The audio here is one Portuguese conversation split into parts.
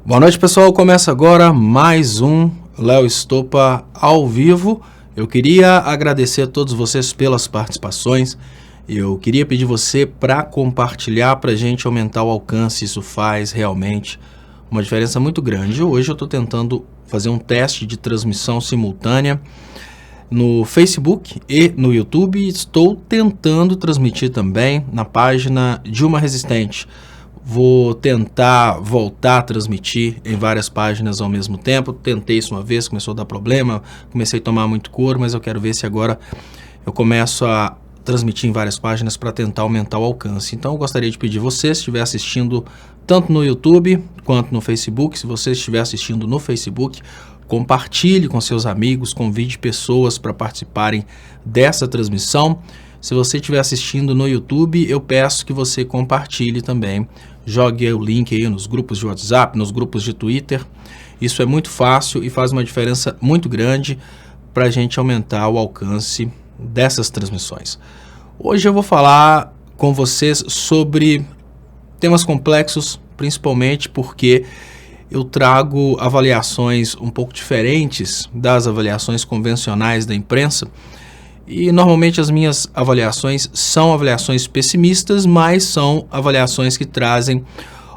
Boa noite, pessoal. Começa agora mais um Léo Estopa ao vivo. Eu queria agradecer a todos vocês pelas participações. Eu queria pedir você para compartilhar para a gente aumentar o alcance. Isso faz realmente uma diferença muito grande. Hoje eu estou tentando fazer um teste de transmissão simultânea no Facebook e no YouTube. Estou tentando transmitir também na página Dilma Resistente. Vou tentar voltar a transmitir em várias páginas ao mesmo tempo. Tentei isso uma vez, começou a dar problema, comecei a tomar muito couro, mas eu quero ver se agora eu começo a transmitir em várias páginas para tentar aumentar o alcance. Então eu gostaria de pedir você, se estiver assistindo tanto no YouTube quanto no Facebook, se você estiver assistindo no Facebook, compartilhe com seus amigos, convide pessoas para participarem dessa transmissão. Se você estiver assistindo no YouTube, eu peço que você compartilhe também. Jogue o link aí nos grupos de WhatsApp, nos grupos de Twitter. Isso é muito fácil e faz uma diferença muito grande para a gente aumentar o alcance dessas transmissões. Hoje eu vou falar com vocês sobre temas complexos, principalmente porque eu trago avaliações um pouco diferentes das avaliações convencionais da imprensa. E normalmente as minhas avaliações são avaliações pessimistas, mas são avaliações que trazem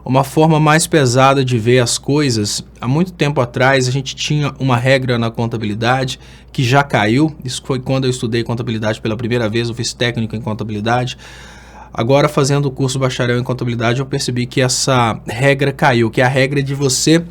uma forma mais pesada de ver as coisas. Há muito tempo atrás a gente tinha uma regra na contabilidade que já caiu. Isso foi quando eu estudei contabilidade pela primeira vez, eu fiz técnico em contabilidade. Agora, fazendo o curso bacharel em contabilidade, eu percebi que essa regra caiu, que é a regra de você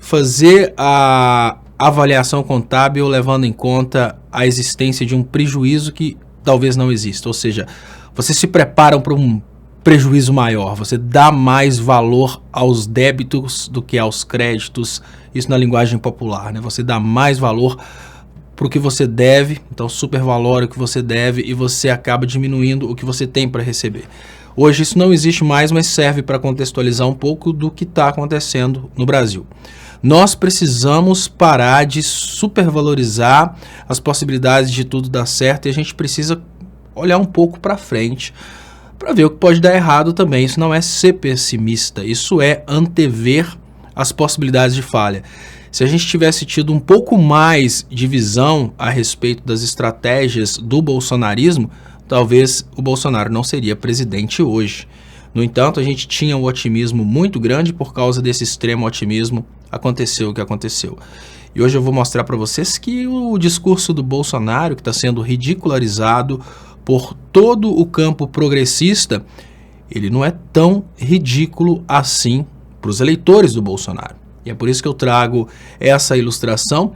fazer a avaliação contábil levando em conta a existência de um prejuízo que talvez não exista. Ou seja, você se prepara para um prejuízo maior, você dá mais valor aos débitos do que aos créditos, isso na linguagem popular, né? Você dá mais valor para o que você deve, então supervalora o que você deve e você acaba diminuindo o que você tem para receber. Hoje isso não existe mais, mas serve para contextualizar um pouco do que está acontecendo no Brasil. Nós precisamos parar de supervalorizar as possibilidades de tudo dar certo e a gente precisa olhar um pouco para frente para ver o que pode dar errado também. Isso não é ser pessimista, isso é antever as possibilidades de falha. Se a gente tivesse tido um pouco mais de visão a respeito das estratégias do bolsonarismo, talvez o Bolsonaro não seria presidente hoje. No entanto, a gente tinha um otimismo muito grande. Por causa desse extremo otimismo, aconteceu o que aconteceu. E hoje eu vou mostrar para vocês que o discurso do Bolsonaro, que está sendo ridicularizado por todo o campo progressista, ele não é tão ridículo assim para os eleitores do Bolsonaro. E é por isso que eu trago essa ilustração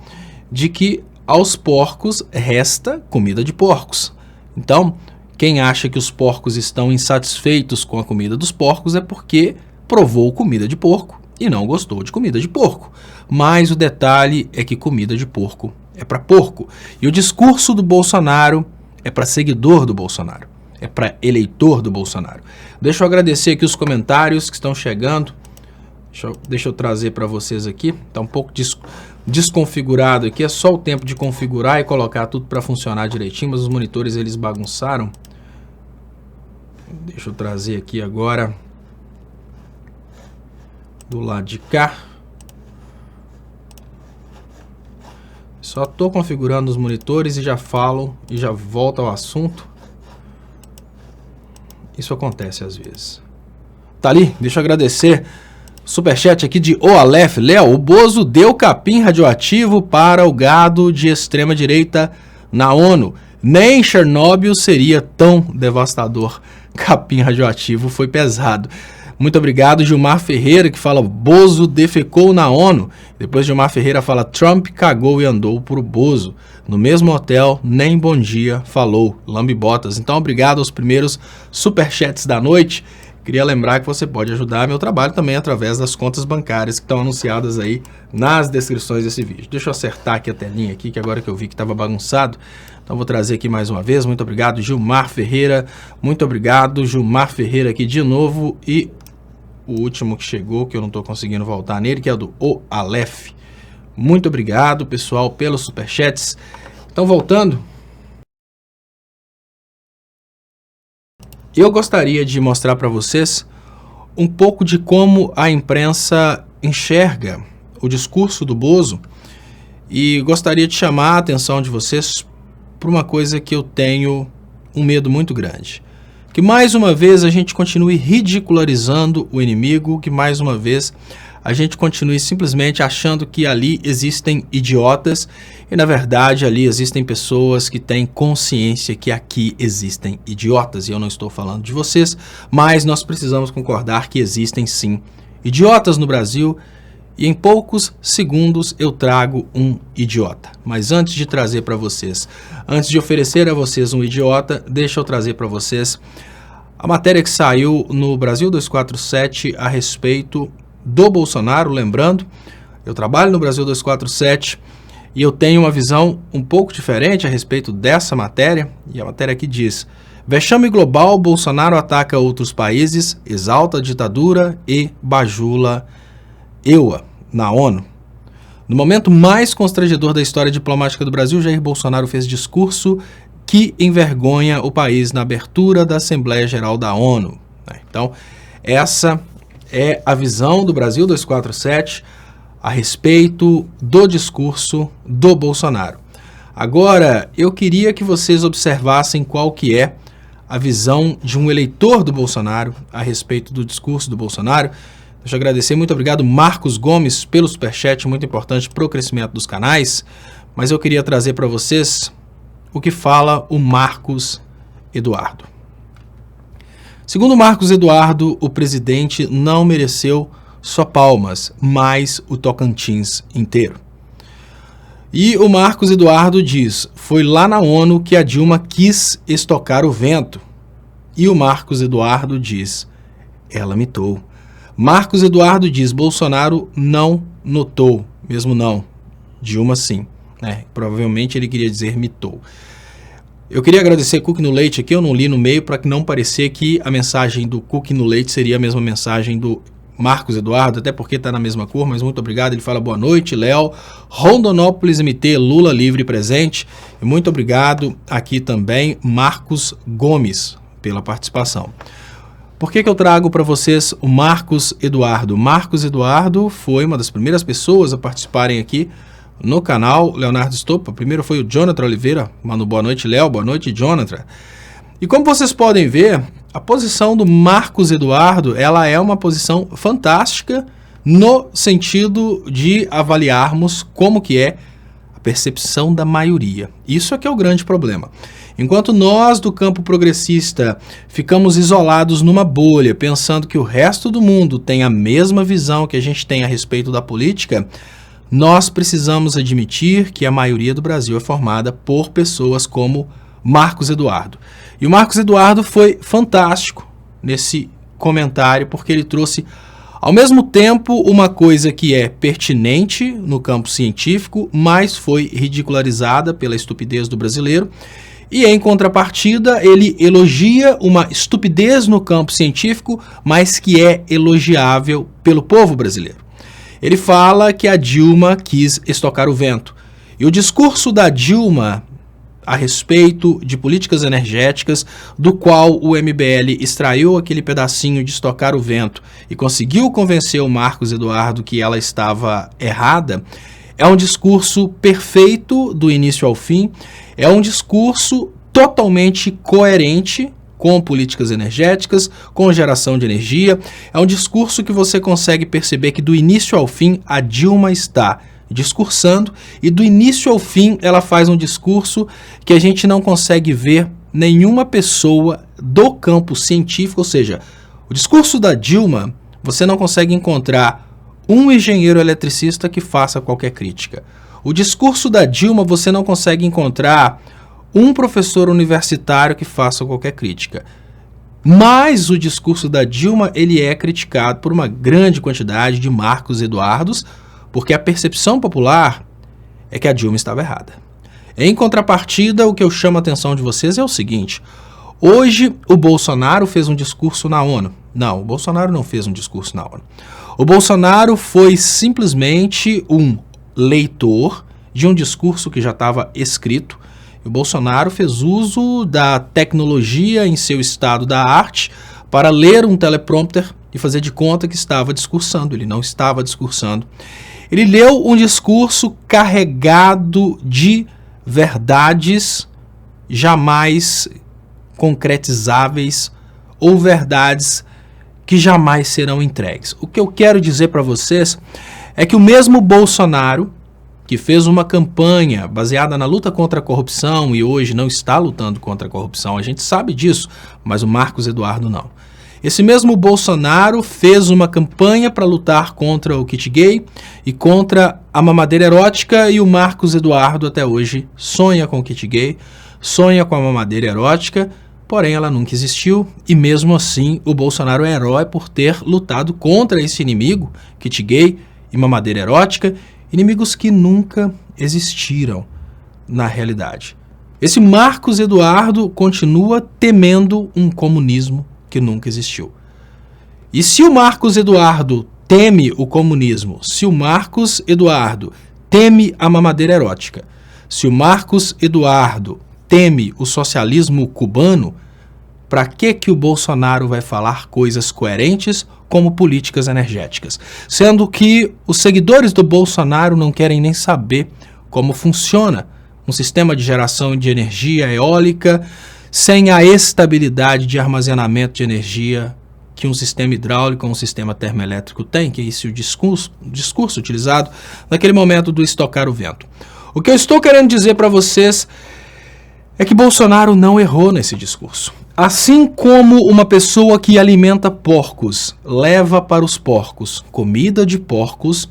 de que aos porcos resta comida de porcos. Então, quem acha que os porcos estão insatisfeitos com a comida dos porcos é porque provou comida de porco e não gostou de comida de porco. Mas o detalhe é que comida de porco é para porco. E o discurso do Bolsonaro é para seguidor do Bolsonaro, é para eleitor do Bolsonaro. Deixa eu agradecer aqui os comentários que estão chegando. Deixa eu trazer para vocês aqui. Está um pouco desconfigurado aqui. É só o tempo de configurar e colocar tudo para funcionar direitinho, mas os monitores eles bagunçaram. Deixa eu trazer aqui agora do lado de cá. Só estou configurando os monitores e já falo e já volto ao assunto. Isso acontece às vezes. Tá ali? Deixa eu agradecer. Superchat aqui de O Aleph. Léo, o Bozo deu capim radioativo para o gado de extrema direita na ONU. Nem Chernobyl seria tão devastador. Capim radioativo foi pesado. Muito obrigado, Gilmar Ferreira, que fala Bozo defecou na ONU. Depois Gilmar Ferreira fala Trump cagou e andou pro Bozo. No mesmo hotel, nem bom dia falou. Lambe-botas. Então, obrigado aos primeiros superchats da noite. Queria lembrar que você pode ajudar meu trabalho também através das contas bancárias que estão anunciadas aí nas descrições desse vídeo. Deixa eu acertar aqui a telinha aqui, que agora que eu vi que estava bagunçado. Então vou trazer aqui mais uma vez. Muito obrigado, Gilmar Ferreira. Muito obrigado, Gilmar Ferreira aqui de novo. E o último que chegou, que eu não estou conseguindo voltar nele, que é o do O Aleph. Muito obrigado, pessoal, pelos superchats. Então, voltando. Eu gostaria de mostrar para vocês um pouco de como a imprensa enxerga o discurso do Bozo e gostaria de chamar a atenção de vocês para uma coisa que eu tenho um medo muito grande. Que mais uma vez a gente continue ridicularizando o inimigo, que mais uma vez a gente continue simplesmente achando que ali existem idiotas e na verdade ali existem pessoas que têm consciência que aqui existem idiotas. E eu não estou falando de vocês, mas nós precisamos concordar que existem sim idiotas no Brasil e em poucos segundos eu trago um idiota. Mas antes de trazer para vocês, antes de oferecer a vocês um idiota, deixa eu trazer para vocês a matéria que saiu no Brasil 247 a respeito do Bolsonaro. Lembrando, eu trabalho no Brasil 247 e eu tenho uma visão um pouco diferente a respeito dessa matéria. E a matéria aqui diz: vexame global, Bolsonaro ataca outros países, exalta a ditadura e bajula EUA na ONU. No momento mais constrangedor da história diplomática do Brasil, Jair Bolsonaro fez discurso que envergonha o país na abertura da Assembleia Geral da ONU. Então, essa é a visão do Brasil 247 a respeito do discurso do Bolsonaro. Agora, eu queria que vocês observassem qual que é a visão de um eleitor do Bolsonaro a respeito do discurso do Bolsonaro. Deixa eu agradecer, muito obrigado Marcos Gomes pelo superchat, muito importante para o crescimento dos canais, mas eu queria trazer para vocês o que fala o Marcos Eduardo. Segundo Marcos Eduardo, o presidente não mereceu só palmas, mas o Tocantins inteiro. E o Marcos Eduardo diz: foi lá na ONU que a Dilma quis estocar o vento. E o Marcos Eduardo diz: ela mitou. Marcos Eduardo diz: Bolsonaro não notou, mesmo não. Dilma sim. Provavelmente ele queria dizer mitou. Eu queria agradecer Cookie no Leite aqui, eu não li no meio para que não parecer que a mensagem do Cookie no Leite seria a mesma mensagem do Marcos Eduardo, até porque está na mesma cor, mas muito obrigado. Ele fala boa noite, Léo, Rondonópolis MT, Lula livre presente. E muito obrigado aqui também, Marcos Gomes, pela participação. Por que eu trago para vocês o Marcos Eduardo? Marcos Eduardo foi uma das primeiras pessoas a participarem aqui no canal Leonardo Estopa. Primeiro foi o Jonathan Oliveira, mano, boa noite Léo, boa noite Jonathan. E como vocês podem ver, a posição do Marcos Eduardo, ela é uma posição fantástica no sentido de avaliarmos como que é a percepção da maioria. Isso é que é o grande problema. Enquanto nós do campo progressista ficamos isolados numa bolha, pensando que o resto do mundo tem a mesma visão que a gente tem a respeito da política, nós precisamos admitir que a maioria do Brasil é formada por pessoas como Marcos Eduardo. E o Marcos Eduardo foi fantástico nesse comentário, porque ele trouxe, ao mesmo tempo, uma coisa que é pertinente no campo científico, mas foi ridicularizada pela estupidez do brasileiro. E, em contrapartida, ele elogia uma estupidez no campo científico, mas que é elogiável pelo povo brasileiro. Ele fala que a Dilma quis estocar o vento. E o discurso da Dilma a respeito de políticas energéticas, do qual o MBL extraiu aquele pedacinho de estocar o vento e conseguiu convencer o Marcos Eduardo que ela estava errada, é um discurso perfeito do início ao fim, é um discurso totalmente coerente com políticas energéticas, com geração de energia, é um discurso que você consegue perceber que do início ao fim a Dilma está discursando e do início ao fim ela faz um discurso que a gente não consegue ver nenhuma pessoa do campo científico, ou seja, o discurso da Dilma, você não consegue encontrar um engenheiro eletricista que faça qualquer crítica. O discurso da Dilma, você não consegue encontrar um professor universitário que faça qualquer crítica. Mas o discurso da Dilma, ele é criticado por uma grande quantidade de Marcos Eduardos, porque a percepção popular é que a Dilma estava errada. Em contrapartida, o que eu chamo a atenção de vocês é o seguinte: hoje o Bolsonaro fez um discurso na ONU. Não, o Bolsonaro não fez um discurso na ONU. O Bolsonaro foi simplesmente um leitor de um discurso que já estava escrito. O Bolsonaro fez uso da tecnologia em seu estado da arte para ler um teleprompter e fazer de conta que estava discursando. Ele não estava discursando. Ele leu um discurso carregado de verdades jamais concretizáveis ou verdades que jamais serão entregues. O que eu quero dizer para vocês é que o mesmo Bolsonaro, que fez uma campanha baseada na luta contra a corrupção e hoje não está lutando contra a corrupção, a gente sabe disso, mas o Marcos Eduardo não. Esse mesmo Bolsonaro fez uma campanha para lutar contra o kit gay e contra a mamadeira erótica, e o Marcos Eduardo até hoje sonha com o kit gay, sonha com a mamadeira erótica, porém ela nunca existiu, e mesmo assim o Bolsonaro é herói por ter lutado contra esse inimigo, kit gay e mamadeira erótica, inimigos que nunca existiram na realidade. Esse Marcos Eduardo continua temendo um comunismo que nunca existiu. E se o Marcos Eduardo teme o comunismo, se o Marcos Eduardo teme a mamadeira erótica, se o Marcos Eduardo teme o socialismo cubano, para que o Bolsonaro vai falar coisas coerentes como políticas energéticas? Sendo que os seguidores do Bolsonaro não querem nem saber como funciona um sistema de geração de energia eólica sem a estabilidade de armazenamento de energia que um sistema hidráulico ou um sistema termoelétrico tem, que é esse o discurso utilizado naquele momento do estocar o vento. O que eu estou querendo dizer para vocês é que Bolsonaro não errou nesse discurso. Assim como uma pessoa que alimenta porcos leva para os porcos comida de porcos,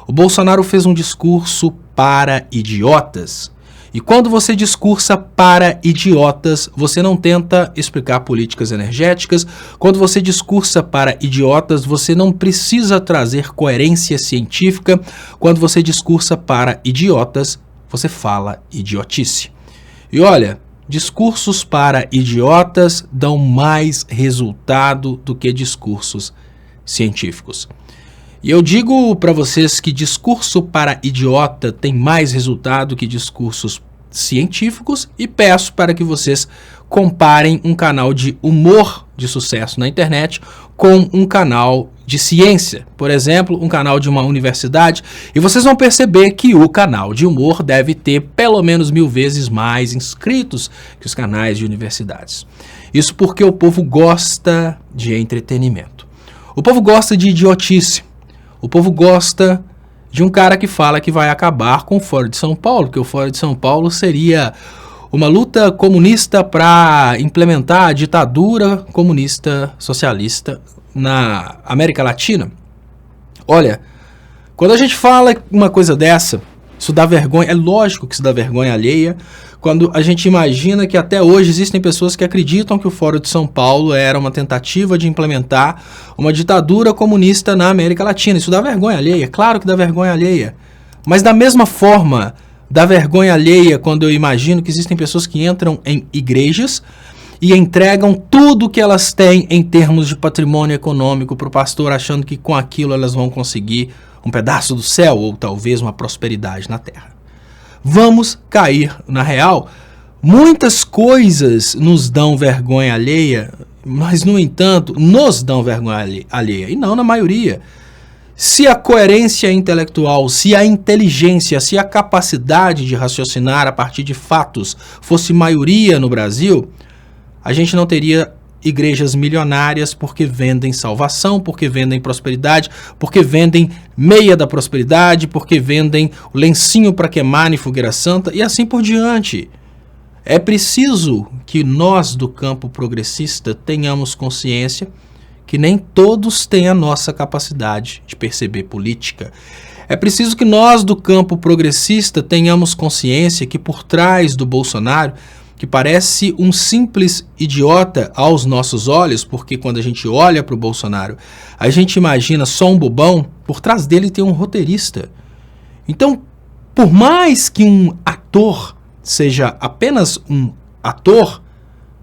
o Bolsonaro fez um discurso para idiotas. E quando você discursa para idiotas, você não tenta explicar políticas energéticas. Quando você discursa para idiotas, você não precisa trazer coerência científica. Quando você discursa para idiotas, você fala idiotice. E olha, discursos para idiotas dão mais resultado do que discursos científicos. E eu digo para vocês que discurso para idiota tem mais resultado que discursos científicos, e peço para que vocês comparem um canal de humor de sucesso na internet com um canal de ciência, por exemplo, um canal de uma universidade, e vocês vão perceber que o canal de humor deve ter pelo menos 1000 vezes mais inscritos que os canais de universidades. Isso porque o povo gosta de entretenimento. O povo gosta de idiotice. O povo gosta de um cara que fala que vai acabar com o Fórum de São Paulo, que o Fórum de São Paulo seria uma luta comunista para implementar a ditadura comunista socialista na América Latina. Olha, quando a gente fala uma coisa dessa, isso dá vergonha, é lógico que isso dá vergonha alheia, quando a gente imagina que até hoje existem pessoas que acreditam que o Fórum de São Paulo era uma tentativa de implementar uma ditadura comunista na América Latina. Isso dá vergonha alheia, claro que dá vergonha alheia. Mas da mesma forma, dá vergonha alheia quando eu imagino que existem pessoas que entram em igrejas e entregam tudo que elas têm em termos de patrimônio econômico para o pastor, achando que com aquilo elas vão conseguir um pedaço do céu ou talvez uma prosperidade na terra. Vamos cair na real. Muitas coisas nos dão vergonha alheia, mas, no entanto, nos dão vergonha alheia, e não na maioria. Se a coerência intelectual, se a inteligência, se a capacidade de raciocinar a partir de fatos fosse maioria no Brasil, a gente não teria igrejas milionárias porque vendem salvação, porque vendem prosperidade, porque vendem meia da prosperidade, porque vendem o lencinho para queimar em fogueira santa e assim por diante. É preciso que nós do campo progressista tenhamos consciência que nem todos têm a nossa capacidade de perceber política. É preciso que nós do campo progressista tenhamos consciência que por trás do Bolsonaro, que parece um simples idiota aos nossos olhos, porque quando a gente olha para o Bolsonaro, a gente imagina só um bobão, por trás dele tem um roteirista. Então, por mais que um ator seja apenas um ator,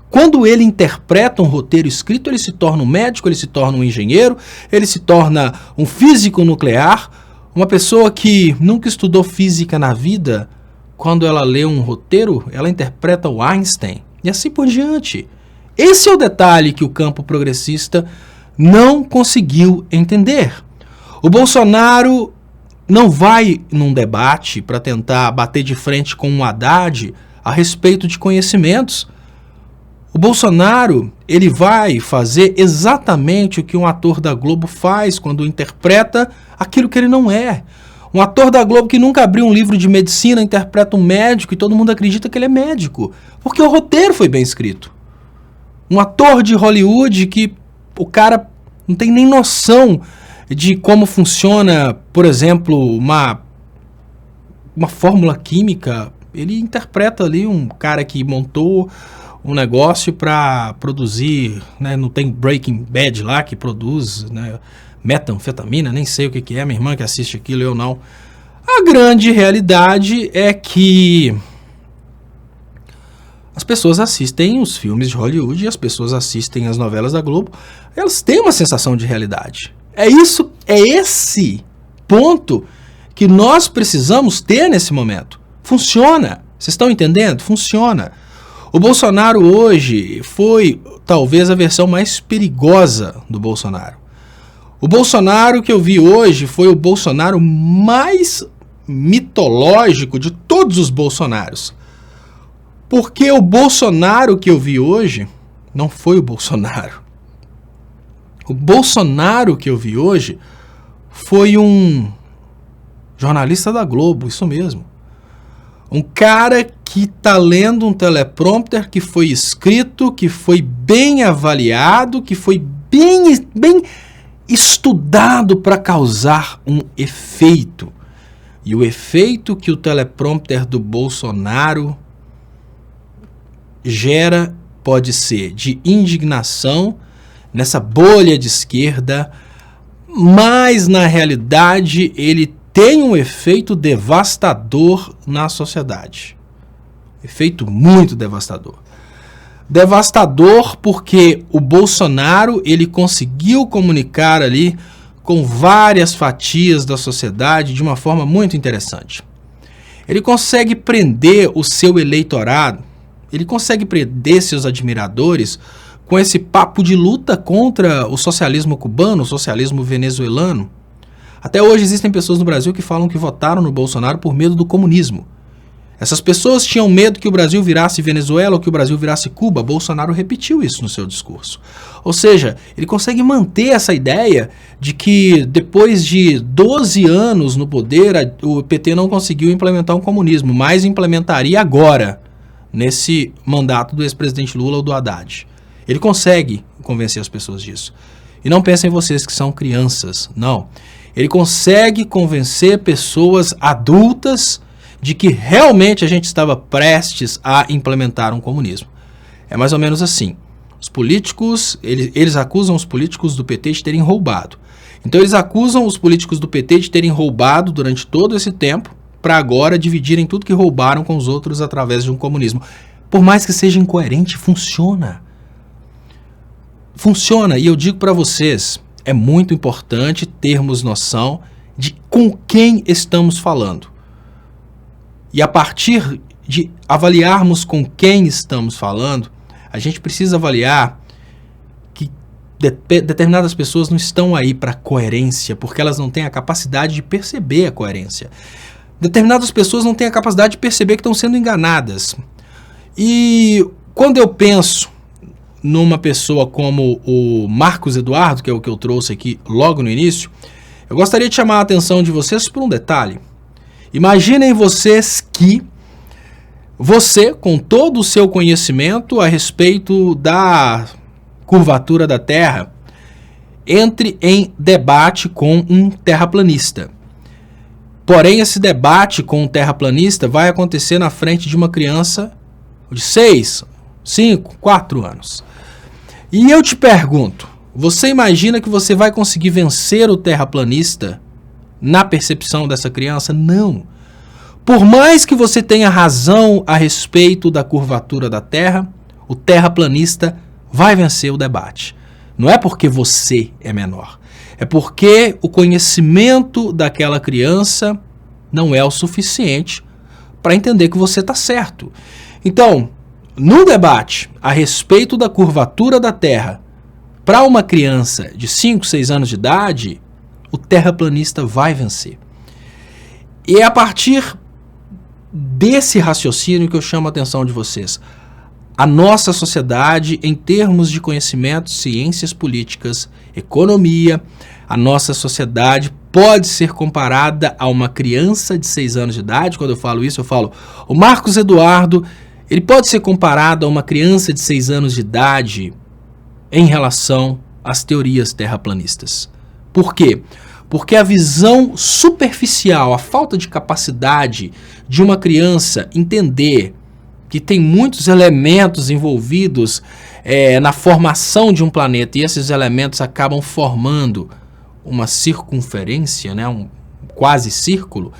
quando ele interpreta um roteiro escrito, ele se torna um médico, ele se torna um engenheiro, ele se torna um físico nuclear, uma pessoa que nunca estudou física na vida. Quando ela lê um roteiro, ela interpreta o Einstein e assim por diante. Esse é o detalhe que o campo progressista não conseguiu entender. O Bolsonaro não vai num debate para tentar bater de frente com o Haddad a respeito de conhecimentos. O Bolsonaro, ele vai fazer exatamente o que um ator da Globo faz quando interpreta aquilo que ele não é. Um ator da Globo que nunca abriu um livro de medicina interpreta um médico e todo mundo acredita que ele é médico, porque o roteiro foi bem escrito. Um ator de Hollywood que o cara não tem nem noção de como funciona, por exemplo, uma fórmula química. Ele interpreta ali um cara que montou um negócio para produzir, né, não tem Breaking Bad lá que produz, né, metanfetamina, nem sei o que é, minha irmã que assiste aquilo, eu não. A grande realidade é que as pessoas assistem os filmes de Hollywood e as pessoas assistem as novelas da Globo, elas têm uma sensação de realidade. É esse ponto que nós precisamos ter nesse momento. Funciona. Vocês estão entendendo? Funciona. O Bolsonaro hoje foi talvez a versão mais perigosa do Bolsonaro. O Bolsonaro que eu vi hoje foi o Bolsonaro mais mitológico de todos os Bolsonaros. Porque o Bolsonaro que eu vi hoje não foi o Bolsonaro. O Bolsonaro que eu vi hoje foi um jornalista da Globo, isso mesmo. Um cara que está lendo um teleprompter que foi escrito, que foi bem avaliado, que foi bem estudado para causar um efeito. E o efeito que o teleprompter do Bolsonaro gera pode ser de indignação nessa bolha de esquerda, mas na realidade ele tem um efeito devastador na sociedade. Efeito muito devastador. Devastador porque o Bolsonaro ele conseguiu comunicar ali com várias fatias da sociedade de uma forma muito interessante. Ele consegue prender o seu eleitorado, ele consegue prender seus admiradores com esse papo de luta contra o socialismo cubano, o socialismo venezuelano. Até hoje existem pessoas no Brasil que falam que votaram no Bolsonaro por medo do comunismo. Essas pessoas tinham medo que o Brasil virasse Venezuela ou que o Brasil virasse Cuba. Bolsonaro repetiu isso no seu discurso. Ou seja, ele consegue manter essa ideia de que depois de 12 anos no poder, o PT não conseguiu implementar um comunismo, mas implementaria agora, nesse mandato do ex-presidente Lula ou do Haddad. Ele consegue convencer as pessoas disso. E não pensem vocês que são crianças, não. Ele consegue convencer pessoas adultas de que realmente a gente estava prestes a implementar um comunismo. É mais ou menos assim. Os políticos, eles acusam os políticos do PT de terem roubado. Então eles acusam os políticos do PT de terem roubado durante todo esse tempo para agora dividirem tudo que roubaram com os outros através de um comunismo. Por mais que seja incoerente, funciona. Funciona, e eu digo para vocês, é muito importante termos noção de com quem estamos falando. E a partir de avaliarmos com quem estamos falando, a gente precisa avaliar que determinadas pessoas não estão aí para coerência, porque elas não têm a capacidade de perceber a coerência. Determinadas pessoas não têm a capacidade de perceber que estão sendo enganadas. E quando eu penso numa pessoa como o Marcos Eduardo, que é o que eu trouxe aqui logo no início, eu gostaria de chamar a atenção de vocês por um detalhe. Imaginem vocês que você, com todo o seu conhecimento a respeito da curvatura da Terra, entre em debate com um terraplanista. Porém, esse debate com um terraplanista vai acontecer na frente de uma criança de 6, 5, 4 anos. E eu te pergunto, você imagina que você vai conseguir vencer o terraplanista na percepção dessa criança? Não. Por mais que você tenha razão a respeito da curvatura da Terra, o terraplanista vai vencer o debate. Não é porque você é menor. É porque o conhecimento daquela criança não é o suficiente para entender que você está certo. Então, num debate a respeito da curvatura da Terra, para uma criança de 5, 6 anos de idade, o terraplanista vai vencer. E é a partir desse raciocínio que eu chamo a atenção de vocês. A nossa sociedade, em termos de conhecimento, ciências políticas, economia, a nossa sociedade pode ser comparada a uma criança de 6 anos de idade. Quando eu falo isso, eu falo, o Marcos Eduardo, ele pode ser comparado a uma criança de 6 anos de idade em relação às teorias terraplanistas. Por quê? Porque a visão superficial, a falta de capacidade de uma criança entender que tem muitos elementos envolvidos na formação de um planeta, e esses elementos acabam formando uma circunferência, né, um quase círculo,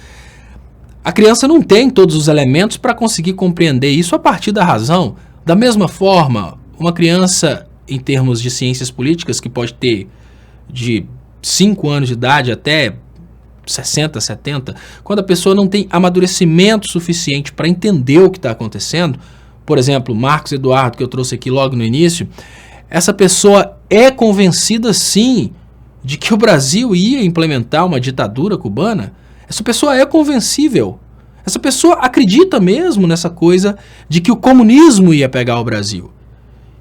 a criança não tem todos os elementos para conseguir compreender isso a partir da razão. Da mesma forma, uma criança, em termos de ciências políticas, que pode ter de 5 anos de idade até 60, 70, quando a pessoa não tem amadurecimento suficiente para entender o que está acontecendo, por exemplo, Marcos Eduardo, que eu trouxe aqui logo no início, essa pessoa é convencida sim de que o Brasil ia implementar uma ditadura cubana. Essa pessoa é convencível. Essa pessoa acredita mesmo nessa coisa de que o comunismo ia pegar o Brasil.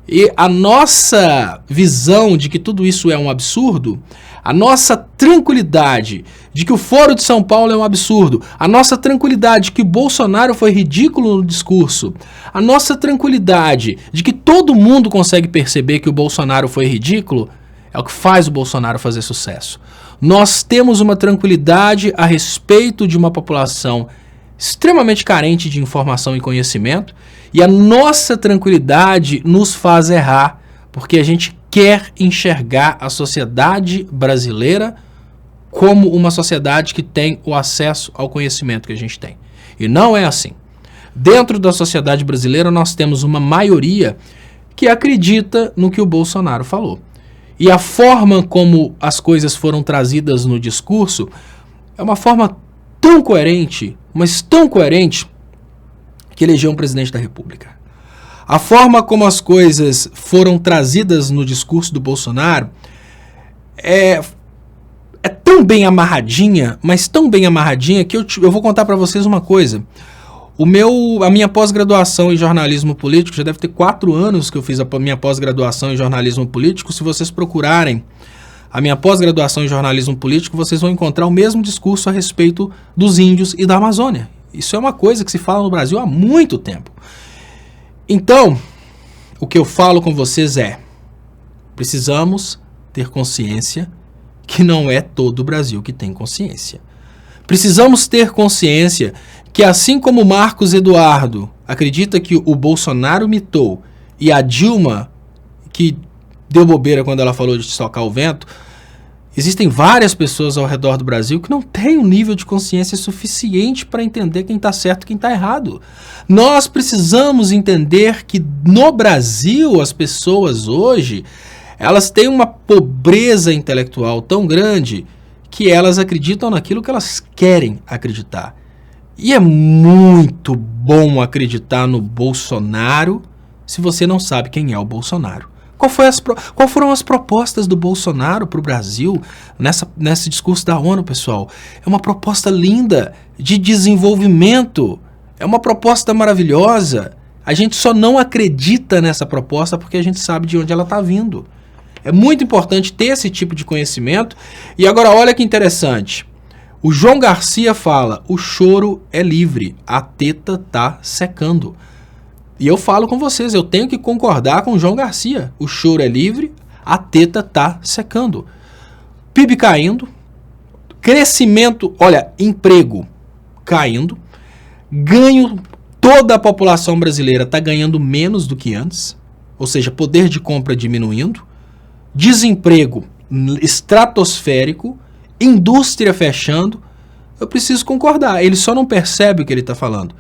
E a nossa visão de que tudo isso é um absurdo, a nossa tranquilidade de que o Foro de São Paulo é um absurdo, a nossa tranquilidade de que o Bolsonaro foi ridículo no discurso, a nossa tranquilidade de que todo mundo consegue perceber que o Bolsonaro foi ridículo, é o que faz o Bolsonaro fazer sucesso. Nós temos uma tranquilidade a respeito de uma população extremamente carente de informação e conhecimento, e a nossa tranquilidade nos faz errar, porque a gente quer enxergar a sociedade brasileira como uma sociedade que tem o acesso ao conhecimento que a gente tem. E não é assim. Dentro da sociedade brasileira nós temos uma maioria que acredita no que o Bolsonaro falou. E a forma como as coisas foram trazidas no discurso é uma forma tão coerente, mas tão coerente, que elegeu um presidente da República. A forma como as coisas foram trazidas no discurso do Bolsonaro é tão bem amarradinha, mas tão bem amarradinha, que eu vou contar para vocês uma coisa. A minha pós-graduação em jornalismo político, já deve ter 4 anos que eu fiz a minha pós-graduação em jornalismo político. Se vocês procurarem a minha pós-graduação em jornalismo político, vocês vão encontrar o mesmo discurso a respeito dos índios e da Amazônia. Isso é uma coisa que se fala no Brasil há muito tempo. Então, o que eu falo com vocês é: precisamos ter consciência que não é todo o Brasil que tem consciência. Precisamos ter consciência que, assim como Marcos Eduardo acredita que o Bolsonaro mitou e a Dilma, que deu bobeira quando ela falou de socar o vento, existem várias pessoas ao redor do Brasil que não têm um nível de consciência suficiente para entender quem está certo e quem está errado. Nós precisamos entender que no Brasil as pessoas hoje, elas têm uma pobreza intelectual tão grande que elas acreditam naquilo que elas querem acreditar. E é muito bom acreditar no Bolsonaro se você não sabe quem é o Bolsonaro. Qual foram as propostas do Bolsonaro para o Brasil nesse discurso da ONU, pessoal? É uma proposta linda de desenvolvimento. É uma proposta maravilhosa. A gente só não acredita nessa proposta porque a gente sabe de onde ela está vindo. É muito importante ter esse tipo de conhecimento. E agora olha que interessante. O João Garcia fala: o choro é livre, a teta tá secando. E eu falo com vocês, eu tenho que concordar com o João Garcia. O choro é livre, a teta tá secando. PIB caindo, crescimento, olha, emprego caindo, ganho, toda a população brasileira está ganhando menos do que antes, ou seja, poder de compra diminuindo, desemprego estratosférico, indústria fechando. Eu preciso concordar, ele só não percebe o que ele está falando.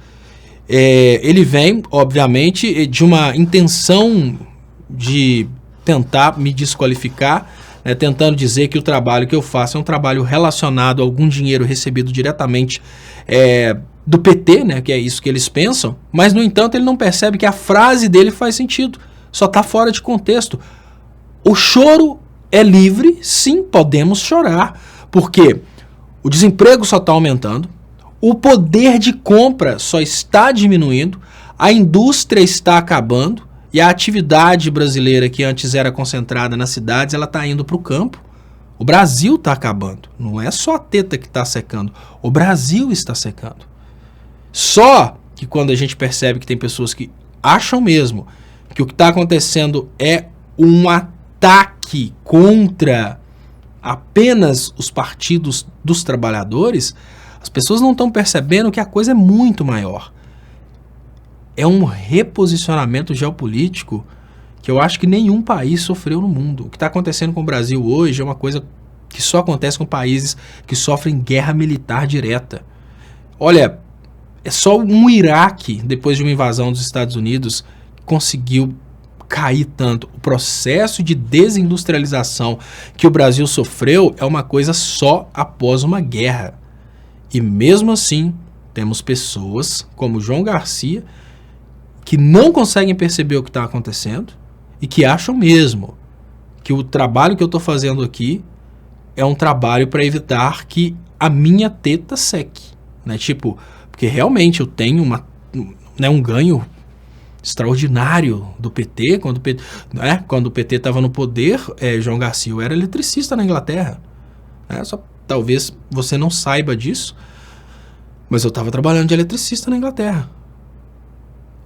Ele vem, obviamente, de uma intenção de tentar me desqualificar, né, tentando dizer que o trabalho que eu faço é um trabalho relacionado a algum dinheiro recebido diretamente do PT, né, que é isso que eles pensam, mas, no entanto, ele não percebe que a frase dele faz sentido, só está fora de contexto. O choro é livre, sim, podemos chorar, porque o desemprego só está aumentando, o poder de compra só está diminuindo, a indústria está acabando e a atividade brasileira que antes era concentrada nas cidades, ela está indo para o campo. O Brasil está acabando, não é só a teta que está secando, o Brasil está secando. Só que quando a gente percebe que tem pessoas que acham mesmo que o que está acontecendo é um ataque contra apenas os partidos dos trabalhadores, as pessoas não estão percebendo que a coisa é muito maior. É um reposicionamento geopolítico que eu acho que nenhum país sofreu no mundo. O que está acontecendo com o Brasil hoje é uma coisa que só acontece com países que sofrem guerra militar direta. Olha, é só um Iraque, depois de uma invasão dos Estados Unidos, conseguiu cair tanto. O processo de desindustrialização que o Brasil sofreu é uma coisa só após uma guerra. E mesmo assim, temos pessoas como João Garcia que não conseguem perceber o que está acontecendo e que acham mesmo que o trabalho que eu estou fazendo aqui é um trabalho para evitar que a minha teta seque, né? Tipo, porque realmente eu tenho um ganho extraordinário do PT, quando o PT estava no poder, João Garcia, eu era eletricista na Inglaterra. Só talvez você não saiba disso, mas eu estava trabalhando de eletricista na Inglaterra.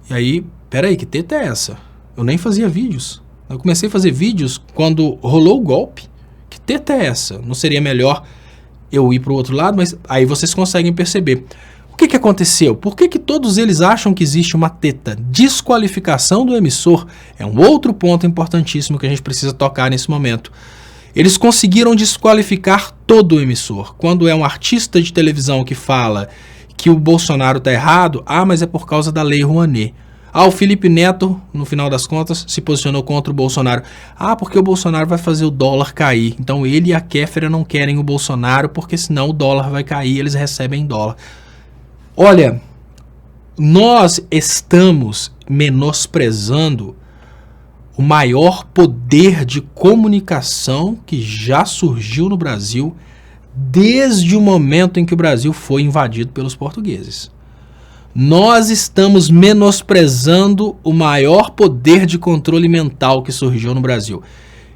E aí, peraí, que teta é essa? Eu nem fazia vídeos. Eu comecei a fazer vídeos quando rolou o golpe. Que teta é essa? Não seria melhor eu ir para o outro lado? Mas aí vocês conseguem perceber. O que aconteceu? Por que todos eles acham que existe uma teta? Desqualificação do emissor é um outro ponto importantíssimo que a gente precisa tocar nesse momento. Eles conseguiram desqualificar todo o emissor. Quando é um artista de televisão que fala que o Bolsonaro está errado, mas é por causa da Lei Rouanet. O Felipe Neto, no final das contas, se posicionou contra o Bolsonaro. Porque o Bolsonaro vai fazer o dólar cair. Então ele e a Kéfera não querem o Bolsonaro, porque senão o dólar vai cair, eles recebem dólar. Olha, nós estamos menosprezando o maior poder de comunicação que já surgiu no Brasil desde o momento em que o Brasil foi invadido pelos portugueses. Nós estamos menosprezando o maior poder de controle mental que surgiu no Brasil.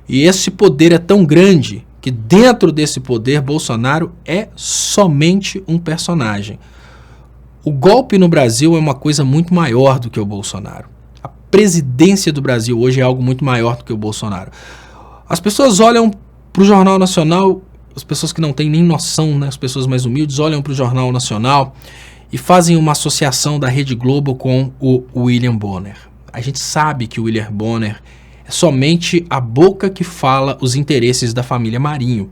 E esse poder é tão grande que dentro desse poder, Bolsonaro é somente um personagem. O golpe no Brasil é uma coisa muito maior do que o Bolsonaro. A presidência do Brasil hoje é algo muito maior do que o Bolsonaro. As pessoas olham para o Jornal Nacional, as pessoas que não têm nem noção, né, as pessoas mais humildes, olham para o Jornal Nacional e fazem uma associação da Rede Globo com o William Bonner. A gente sabe que o William Bonner é somente a boca que fala os interesses da família Marinho.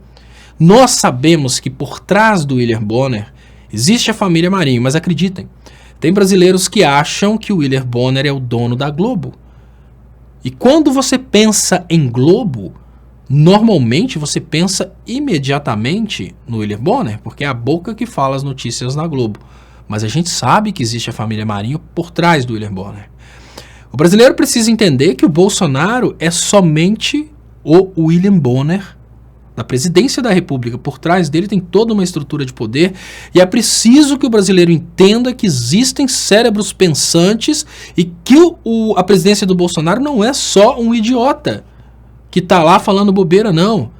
Nós sabemos que por trás do William Bonner existe a família Marinho, mas acreditem, tem brasileiros que acham que o William Bonner é o dono da Globo. E quando você pensa em Globo, normalmente você pensa imediatamente no William Bonner, porque é a boca que fala as notícias na Globo. Mas a gente sabe que existe a família Marinho por trás do William Bonner. O brasileiro precisa entender que o Bolsonaro é somente o William Bonner da presidência da República. Por trás dele tem toda uma estrutura de poder e é preciso que o brasileiro entenda que existem cérebros pensantes e que a presidência do Bolsonaro não é só um idiota que está lá falando bobeira, não.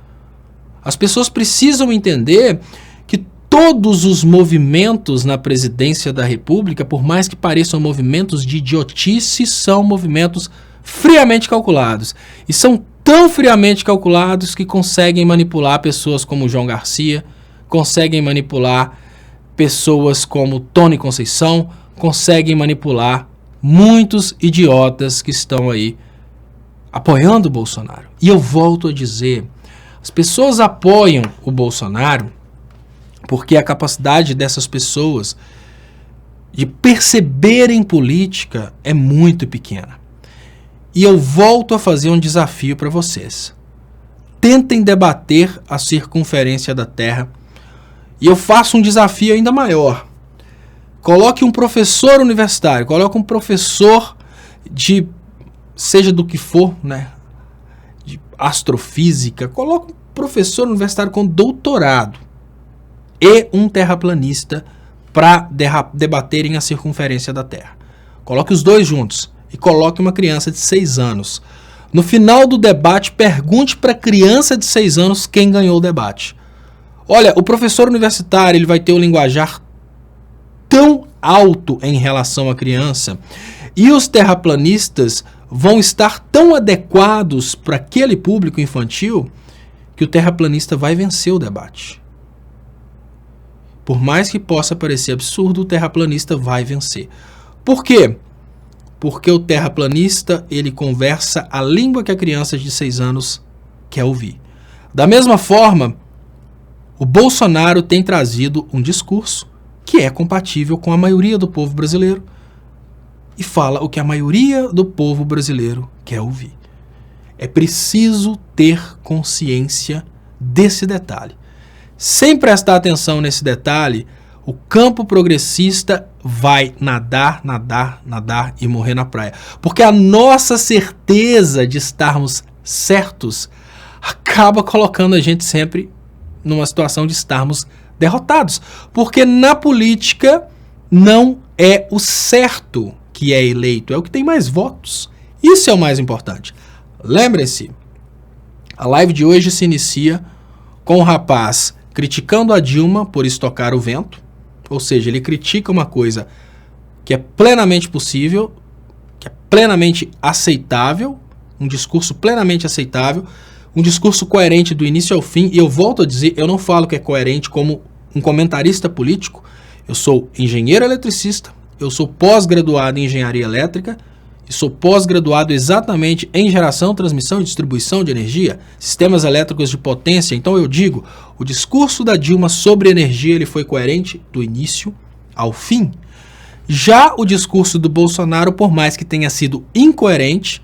As pessoas precisam entender que todos os movimentos na presidência da República, por mais que pareçam movimentos de idiotice, são movimentos friamente calculados. E são tão friamente calculados que conseguem manipular pessoas como João Garcia, conseguem manipular pessoas como Tony Conceição, conseguem manipular muitos idiotas que estão aí apoiando o Bolsonaro. E eu volto a dizer, as pessoas apoiam o Bolsonaro porque a capacidade dessas pessoas de perceberem política é muito pequena. E eu volto a fazer um desafio para vocês. Tentem debater a circunferência da Terra. E eu faço um desafio ainda maior. Coloque um professor universitário, coloque um professor de, seja do que for, né? astrofísica, coloca um professor universitário com doutorado e um terraplanista para debaterem a circunferência da Terra. Coloque os dois juntos e coloque uma criança de 6 anos. No final do debate, pergunte para a criança de 6 anos quem ganhou o debate. Olha, o professor universitário ele vai ter um linguajar tão alto em relação à criança e os terraplanistas vão estar tão adequados para aquele público infantil que o terraplanista vai vencer o debate. Por mais que possa parecer absurdo, o terraplanista vai vencer. Por quê? Porque o terraplanista ele conversa a língua que a criança de 6 anos quer ouvir. Da mesma forma, o Bolsonaro tem trazido um discurso que é compatível com a maioria do povo brasileiro e fala o que a maioria do povo brasileiro quer ouvir. É preciso ter consciência desse detalhe. Sem prestar atenção nesse detalhe, o campo progressista vai nadar, nadar, nadar e morrer na praia. Porque a nossa certeza de estarmos certos acaba colocando a gente sempre numa situação de estarmos derrotados. Porque na política não é o certo que é eleito, é o que tem mais votos. Isso é o mais importante. Lembrem-se, a live de hoje se inicia com o rapaz criticando a Dilma por estocar o vento, ou seja, ele critica uma coisa que é plenamente possível, que é plenamente aceitável, um discurso plenamente aceitável, um discurso coerente do início ao fim, e eu volto a dizer, eu não falo que é coerente como um comentarista político, eu sou engenheiro eletricista, eu sou pós-graduado em engenharia elétrica, e sou pós-graduado exatamente em geração, transmissão e distribuição de energia, sistemas elétricos de potência. Então eu digo, o discurso da Dilma sobre energia ele foi coerente do início ao fim. Já o discurso do Bolsonaro, por mais que tenha sido incoerente,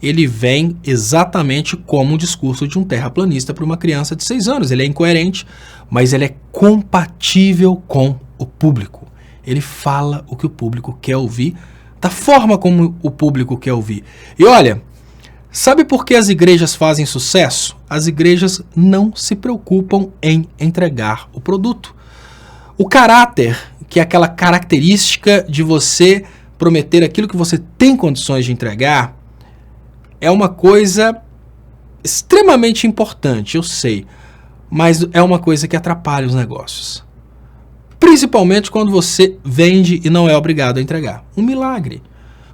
ele vem exatamente como o discurso de um terraplanista para uma criança de 6 anos. Ele é incoerente, mas ele é compatível com o público. Ele fala o que o público quer ouvir, da forma como o público quer ouvir. E olha, sabe por que as igrejas fazem sucesso? As igrejas não se preocupam em entregar o produto. O caráter, que é aquela característica de você prometer aquilo que você tem condições de entregar, é uma coisa extremamente importante, eu sei, mas é uma coisa que atrapalha os negócios. Principalmente quando você vende e não é obrigado a entregar. Um milagre.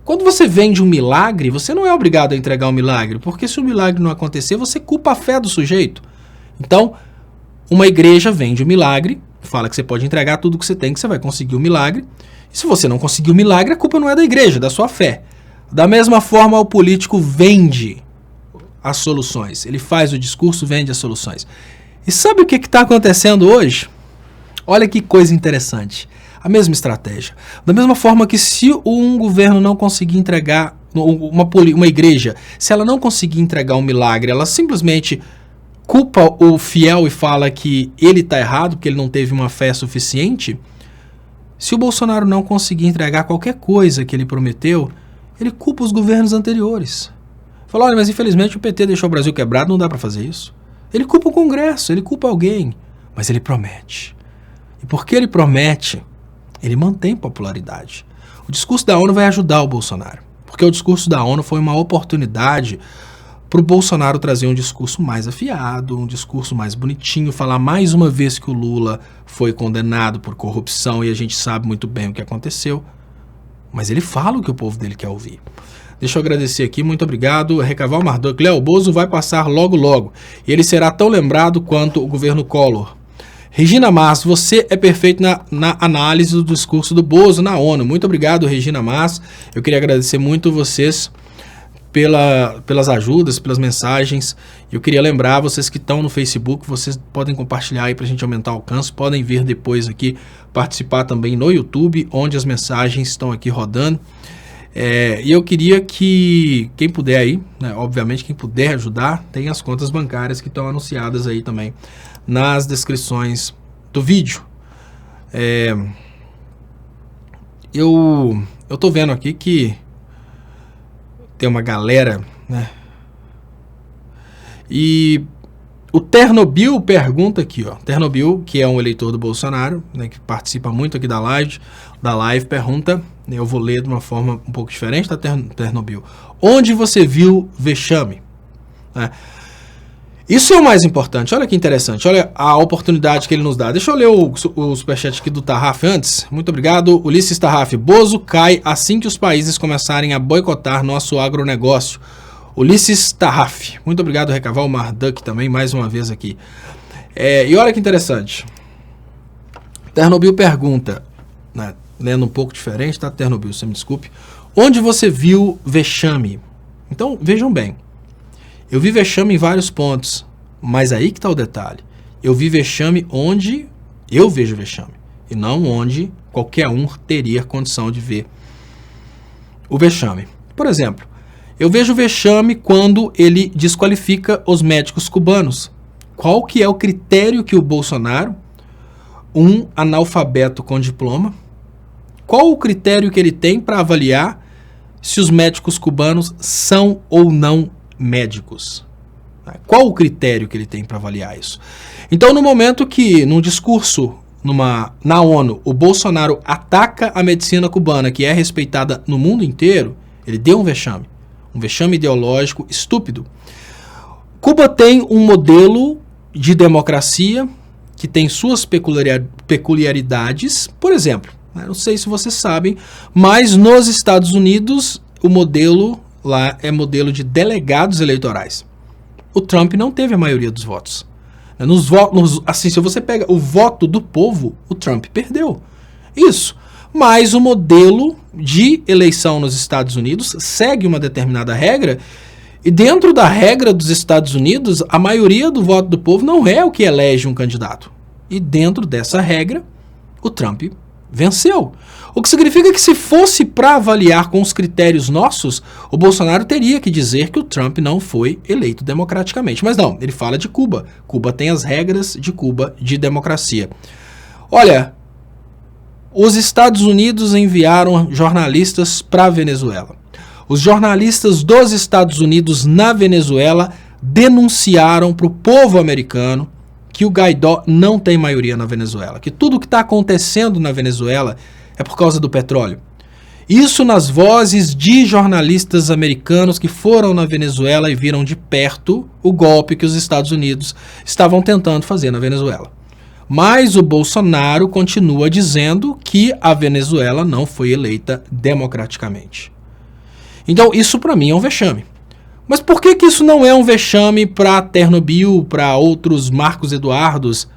Quando você vende um milagre, você não é obrigado a entregar um milagre, porque se o milagre não acontecer, você culpa a fé do sujeito. Então, uma igreja vende um milagre, fala que você pode entregar tudo que você tem, que você vai conseguir o milagre. E se você não conseguir o milagre, a culpa não é da igreja, é da sua fé. Da mesma forma, o político vende as soluções. Ele faz o discurso, vende as soluções. E sabe o que está acontecendo hoje? Olha que coisa interessante. A mesma estratégia. Da mesma forma que se um governo não conseguir entregar, uma igreja, se ela não conseguir entregar um milagre, ela simplesmente culpa o fiel e fala que ele está errado, porque ele não teve uma fé suficiente. Se o Bolsonaro não conseguir entregar qualquer coisa que ele prometeu, ele culpa os governos anteriores. Fala, olha, mas infelizmente o PT deixou o Brasil quebrado, não dá para fazer isso. Ele culpa o Congresso, ele culpa alguém, mas ele promete. E porque ele promete, ele mantém popularidade. O discurso da ONU vai ajudar o Bolsonaro, porque o discurso da ONU foi uma oportunidade para o Bolsonaro trazer um discurso mais afiado, um discurso mais bonitinho, falar mais uma vez que o Lula foi condenado por corrupção e a gente sabe muito bem o que aconteceu. Mas ele fala o que o povo dele quer ouvir. Deixa eu agradecer aqui, muito obrigado. Recaval Marduk, Léo Bozo vai passar logo logo. E ele será tão lembrado quanto o governo Collor. Regina Mas, você é perfeito na análise do discurso do Bozo na ONU. Muito obrigado, Regina Mas. Eu queria agradecer muito vocês pelas ajudas, pelas mensagens. Eu queria lembrar vocês que estão no Facebook, vocês podem compartilhar aí para a gente aumentar o alcance. Podem vir depois aqui participar também no YouTube, onde as mensagens estão aqui rodando. E eu queria que quem puder aí, né, obviamente quem puder ajudar, tem as contas bancárias que estão anunciadas aí também nas descrições do vídeo. Eu tô vendo aqui que tem uma galera, né? E o Ternobil pergunta aqui, ó. Ternobil, que é um eleitor do Bolsonaro, né, que participa muito aqui da live, pergunta, eu vou ler de uma forma um pouco diferente, tá, Ternobil? Onde você viu vexame? Isso é o mais importante. Olha que interessante. Olha a oportunidade que ele nos dá. Deixa eu ler o superchat aqui do Tarraf antes. Muito obrigado. Ulisses Tarraf. Bozo cai assim que os países começarem a boicotar nosso agronegócio. Ulisses Tarraf. Muito obrigado, Recaval Marduk também, mais uma vez aqui. E olha que interessante. Ternobil pergunta, né, lendo um pouco diferente, tá, Ternobil? Você me desculpe. Onde você viu vexame? Então, vejam bem. Eu vi vexame em vários pontos, mas aí que está o detalhe. Eu vi vexame onde eu vejo vexame, e não onde qualquer um teria condição de ver o vexame. Por exemplo, eu vejo vexame quando ele desqualifica os médicos cubanos. Qual que é o critério que o Bolsonaro, um analfabeto com diploma, qual o critério que ele tem para avaliar se os médicos cubanos são ou não médicos? Qual o critério que ele tem para avaliar isso? Então, no momento que, num discurso na ONU, o Bolsonaro ataca a medicina cubana, que é respeitada no mundo inteiro, ele deu um vexame ideológico estúpido. Cuba tem um modelo de democracia que tem suas peculiaridades. Por exemplo, não sei se vocês sabem, mas nos Estados Unidos o modelo lá é modelo de delegados eleitorais. O Trump não teve a maioria dos votos. Assim, se você pega o voto do povo, o Trump perdeu. Isso. Mas o modelo de eleição nos Estados Unidos segue uma determinada regra, e dentro da regra dos Estados Unidos, a maioria do voto do povo não é o que elege um candidato. E dentro dessa regra, o Trump venceu. O que significa que, se fosse para avaliar com os critérios nossos, o Bolsonaro teria que dizer que o Trump não foi eleito democraticamente. Mas não, ele fala de Cuba. Cuba tem as regras de Cuba de democracia. Olha, os Estados Unidos enviaram jornalistas para a Venezuela. Os jornalistas dos Estados Unidos na Venezuela denunciaram para o povo americano que o Guaidó não tem maioria na Venezuela, que tudo o que está acontecendo na Venezuela é por causa do petróleo. Isso nas vozes de jornalistas americanos que foram na Venezuela e viram de perto o golpe que os Estados Unidos estavam tentando fazer na Venezuela. Mas o Bolsonaro continua dizendo que a Venezuela não foi eleita democraticamente. Então isso para mim é um vexame. Mas por que isso não é um vexame para Ternobil, para outros Marcos Eduardos?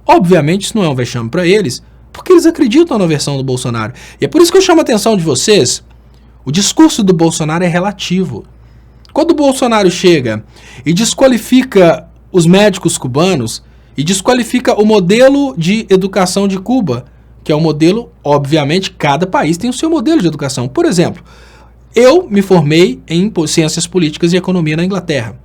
Obviamente isso não é um vexame para eles, porque eles acreditam na versão do Bolsonaro. E é por isso que eu chamo a atenção de vocês. O discurso do Bolsonaro é relativo. Quando o Bolsonaro chega e desqualifica os médicos cubanos e desqualifica o modelo de educação de Cuba, que é um modelo, obviamente, cada país tem o seu modelo de educação. Por exemplo, eu me formei em Ciências Políticas e Economia na Inglaterra.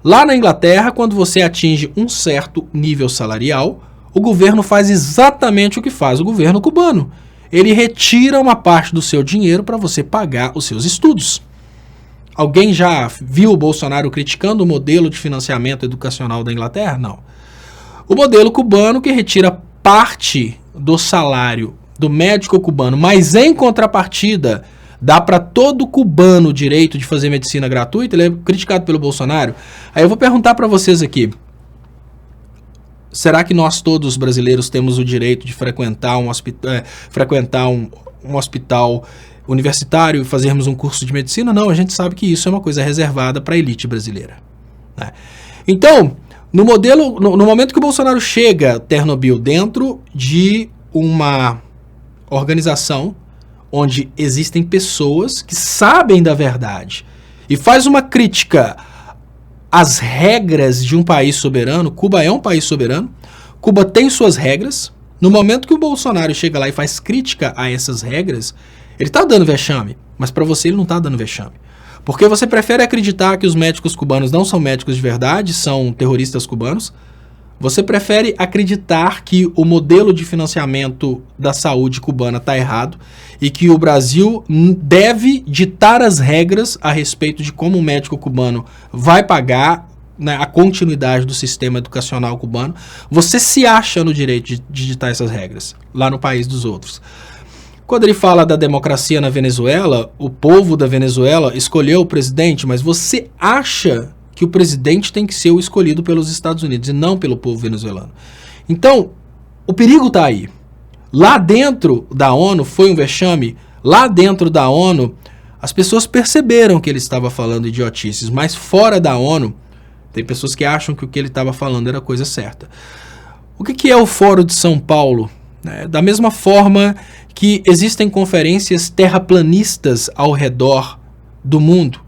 Lá na Inglaterra, quando você atinge um certo nível salarial, o governo faz exatamente o que faz o governo cubano. Ele retira uma parte do seu dinheiro para você pagar os seus estudos. Alguém já viu o Bolsonaro criticando o modelo de financiamento educacional da Inglaterra? Não. O modelo cubano, que retira parte do salário do médico cubano, mas em contrapartida dá para todo cubano o direito de fazer medicina gratuita, ele é criticado pelo Bolsonaro. Aí eu vou perguntar para vocês aqui, será que nós todos brasileiros temos o direito de frequentar um hospital universitário e fazermos um curso de medicina? Não, a gente sabe que isso é uma coisa reservada para a elite brasileira, né? Então, no momento que o Bolsonaro chega, Ternobil, dentro de uma organização onde existem pessoas que sabem da verdade e faz uma crítica às regras de um país soberano. Cuba é um país soberano, Cuba tem suas regras. No momento que o Bolsonaro chega lá e faz crítica a essas regras, ele está dando vexame, mas para você ele não está dando vexame. Porque você prefere acreditar que os médicos cubanos não são médicos de verdade, são terroristas cubanos. Você prefere acreditar que o modelo de financiamento da saúde cubana está errado e que o Brasil deve ditar as regras a respeito de como o médico cubano vai pagar né, a continuidade do sistema educacional cubano, você se acha no direito de ditar essas regras lá no país dos outros. Quando ele fala da democracia na Venezuela, o povo da Venezuela escolheu o presidente, mas você acha que o presidente tem que ser o escolhido pelos Estados Unidos e não pelo povo venezuelano. Então, o perigo está aí. Lá dentro da ONU foi um vexame, lá dentro da ONU as pessoas perceberam que ele estava falando idiotices, mas fora da ONU tem pessoas que acham que o que ele estava falando era a coisa certa. O que é o Fórum de São Paulo? Da mesma forma que existem conferências terraplanistas ao redor do mundo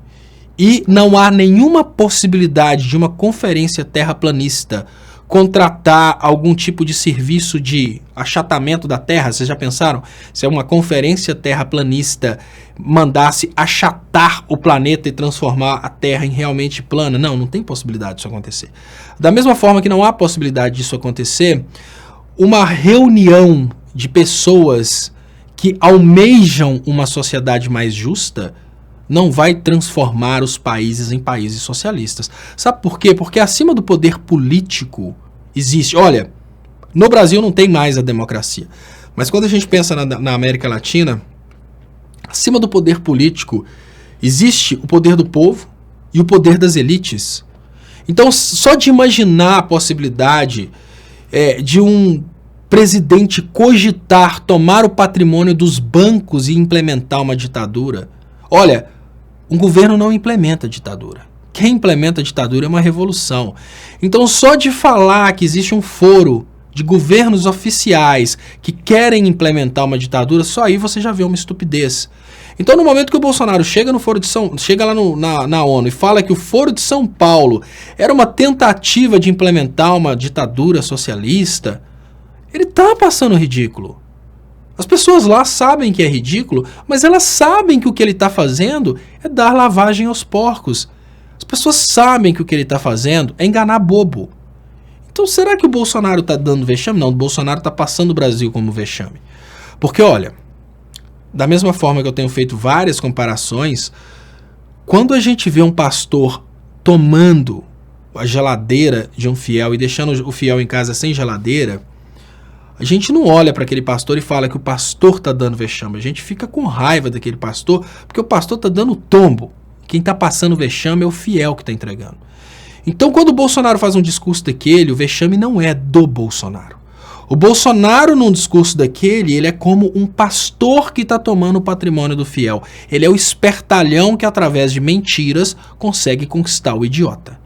e não há nenhuma possibilidade de uma conferência terraplanista contratar algum tipo de serviço de achatamento da Terra. Vocês já pensaram? Se uma conferência terraplanista mandasse achatar o planeta e transformar a Terra em realmente plana? Não tem possibilidade disso acontecer. Da mesma forma que não há possibilidade disso acontecer, uma reunião de pessoas que almejam uma sociedade mais justa não vai transformar os países em países socialistas. Sabe por quê? Porque acima do poder político existe... Olha, no Brasil não tem mais a democracia. Mas quando a gente pensa na América Latina, acima do poder político existe o poder do povo e o poder das elites. Então, só de imaginar a possibilidade de um presidente cogitar tomar o patrimônio dos bancos e implementar uma ditadura... Olha, um governo não implementa ditadura. Quem implementa ditadura é uma revolução. Então, só de falar que existe um foro de governos oficiais que querem implementar uma ditadura, só aí você já vê uma estupidez. Então, no momento que o Bolsonaro chega lá na ONU e fala que o Foro de São Paulo era uma tentativa de implementar uma ditadura socialista, ele está passando ridículo. As pessoas lá sabem que é ridículo, mas elas sabem que o que ele está fazendo é dar lavagem aos porcos. As pessoas sabem que o que ele está fazendo é enganar bobo. Então será que o Bolsonaro está dando vexame? Não, o Bolsonaro está passando o Brasil como vexame. Porque olha, da mesma forma que eu tenho feito várias comparações, quando a gente vê um pastor tomando a geladeira de um fiel e deixando o fiel em casa sem geladeira, a gente não olha para aquele pastor e fala que o pastor está dando vexame. A gente fica com raiva daquele pastor, porque o pastor está dando tombo. Quem está passando vexame é o fiel que está entregando. Então, quando o Bolsonaro faz um discurso daquele, o vexame não é do Bolsonaro. O Bolsonaro, num discurso daquele, ele é como um pastor que está tomando o patrimônio do fiel. Ele é o espertalhão que, através de mentiras, consegue conquistar o idiota.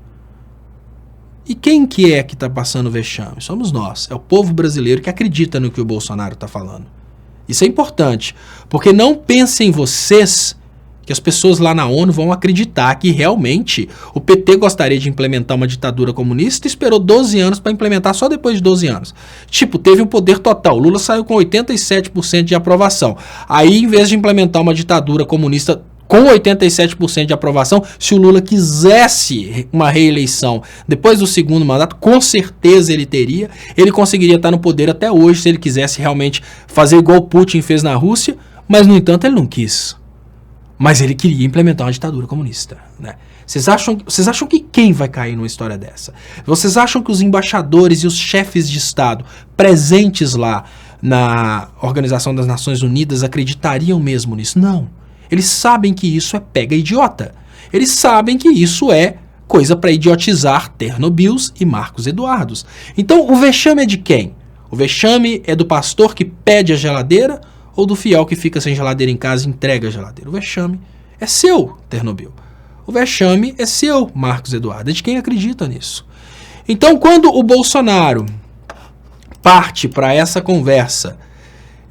E quem que é que está passando vexame? Somos nós. É o povo brasileiro que acredita no que o Bolsonaro está falando. Isso é importante, porque não pensem vocês que as pessoas lá na ONU vão acreditar que realmente o PT gostaria de implementar uma ditadura comunista e esperou 12 anos para implementar só depois de 12 anos. Tipo, teve um poder total. O Lula saiu com 87% de aprovação. Aí, em vez de implementar uma ditadura comunista com 87% de aprovação, se o Lula quisesse uma reeleição depois do segundo mandato, com certeza ele teria. Ele conseguiria estar no poder até hoje se ele quisesse realmente fazer igual o Putin fez na Rússia, mas, no entanto, ele não quis. Mas ele queria implementar uma ditadura comunista, né? Vocês acham que quem vai cair numa história dessa? Vocês acham que os embaixadores e os chefes de Estado presentes lá na Organização das Nações Unidas acreditariam mesmo nisso? Não. Eles sabem que isso é pega idiota. Eles sabem que isso é coisa para idiotizar Ternobius e Marcos Eduardos. Então, o vexame é de quem? O vexame é do pastor que pede a geladeira ou do fiel que fica sem geladeira em casa e entrega a geladeira? O vexame é seu, Ternobil. O vexame é seu, Marcos Eduardo. É de quem acredita nisso. Então, quando o Bolsonaro parte para essa conversa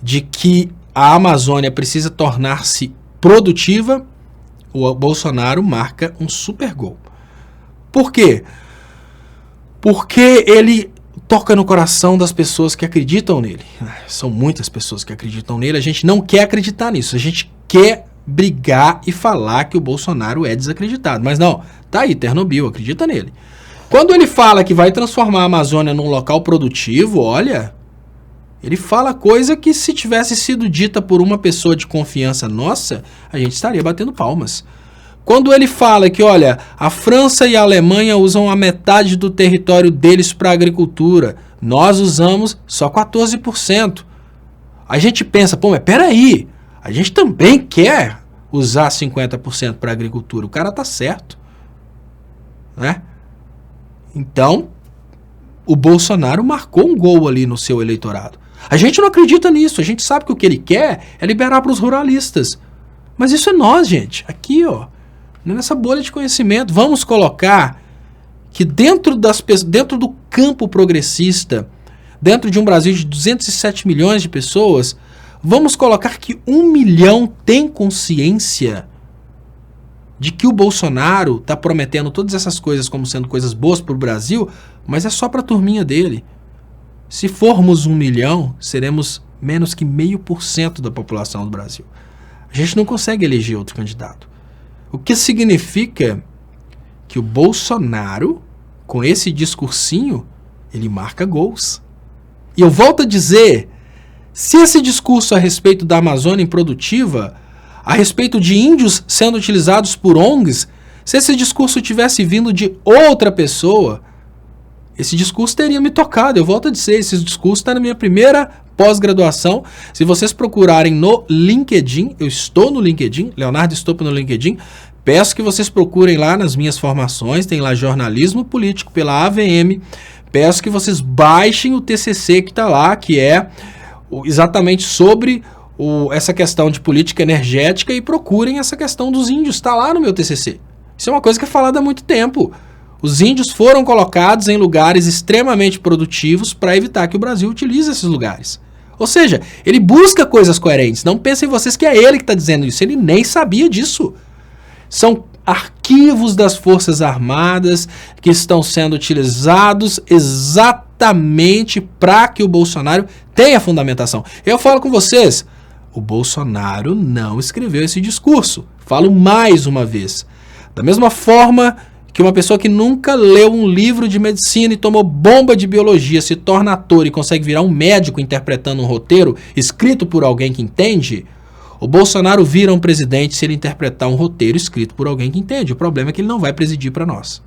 de que a Amazônia precisa tornar-se produtiva, o Bolsonaro marca um super gol. Por quê? Porque ele toca no coração das pessoas que acreditam nele. São muitas pessoas que acreditam nele. A gente não quer acreditar nisso. A gente quer brigar e falar que o Bolsonaro é desacreditado. Mas não, tá aí, Ternobil, acredita nele. Quando ele fala que vai transformar a Amazônia num local produtivo, olha, ele fala coisa que, se tivesse sido dita por uma pessoa de confiança nossa, a gente estaria batendo palmas. Quando ele fala que, olha, a França e a Alemanha usam a metade do território deles para agricultura, nós usamos só 14%. A gente pensa, pô, mas peraí, a gente também quer usar 50% para agricultura. O cara tá certo, né? Então, o Bolsonaro marcou um gol ali no seu eleitorado. A gente não acredita nisso, a gente sabe que o que ele quer é liberar para os ruralistas. Mas isso é nós, gente, aqui, ó, nessa bolha de conhecimento. Vamos colocar que dentro do campo progressista, dentro de um Brasil de 207 milhões de pessoas, vamos colocar que 1 milhão tem consciência de que o Bolsonaro está prometendo todas essas coisas como sendo coisas boas para o Brasil, mas é só para a turminha dele. Se formos 1 milhão, seremos menos que 0,5% da população do Brasil. A gente não consegue eleger outro candidato. O que significa que o Bolsonaro, com esse discursinho, ele marca gols. E eu volto a dizer, se esse discurso a respeito da Amazônia improdutiva, a respeito de índios sendo utilizados por ONGs, se esse discurso tivesse vindo de outra pessoa, esse discurso teria me tocado. Eu volto a dizer, esse discurso está na minha primeira pós-graduação. Se vocês procurarem no LinkedIn, eu estou no LinkedIn, Leonardo Estopa no LinkedIn, peço que vocês procurem lá nas minhas formações, tem lá jornalismo político pela AVM, peço que vocês baixem o TCC que está lá, que é exatamente sobre essa questão de política energética, e procurem essa questão dos índios, está lá no meu TCC. Isso é uma coisa que é falada há muito tempo. Os índios foram colocados em lugares extremamente produtivos para evitar que o Brasil utilize esses lugares. Ou seja, ele busca coisas coerentes. Não pensem vocês que é ele que está dizendo isso. Ele nem sabia disso. São arquivos das Forças Armadas que estão sendo utilizados exatamente para que o Bolsonaro tenha fundamentação. Eu falo com vocês, o Bolsonaro não escreveu esse discurso. Falo mais uma vez. Da mesma forma que uma pessoa que nunca leu um livro de medicina e tomou bomba de biologia se torna ator e consegue virar um médico interpretando um roteiro escrito por alguém que entende, o Bolsonaro vira um presidente se ele interpretar um roteiro escrito por alguém que entende. O problema é que ele não vai presidir para nós.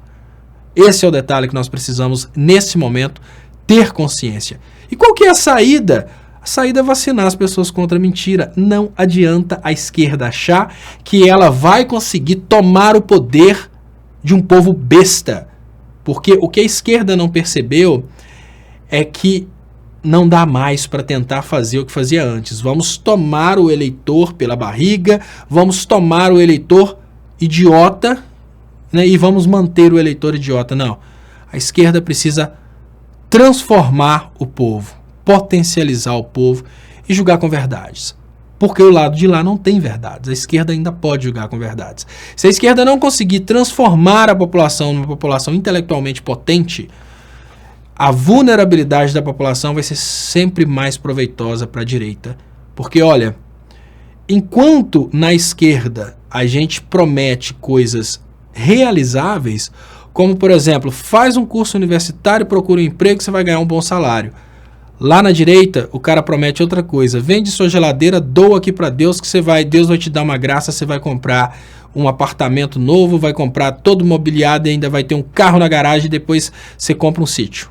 Esse é o detalhe que nós precisamos, nesse momento, ter consciência. E qual que é a saída? A saída é vacinar as pessoas contra a mentira. Não adianta a esquerda achar que ela vai conseguir tomar o poder de um povo besta. Porque o que a esquerda não percebeu é que não dá mais para tentar fazer o que fazia antes. Vamos tomar o eleitor pela barriga, vamos tomar o eleitor idiota, né, e vamos manter o eleitor idiota. Não. A esquerda precisa transformar o povo, potencializar o povo e julgar com verdades. Porque o lado de lá não tem verdades. A esquerda ainda pode julgar com verdades. Se a esquerda não conseguir transformar a população numa população intelectualmente potente, a vulnerabilidade da população vai ser sempre mais proveitosa para a direita. Porque, olha, enquanto na esquerda a gente promete coisas realizáveis, como, por exemplo, faz um curso universitário, procura um emprego, você vai ganhar um bom salário. Lá na direita, o cara promete outra coisa. Vende sua geladeira, doa aqui para Deus, que Deus vai te dar uma graça, você vai comprar um apartamento novo, vai comprar todo mobiliado e ainda vai ter um carro na garagem e depois você compra um sítio.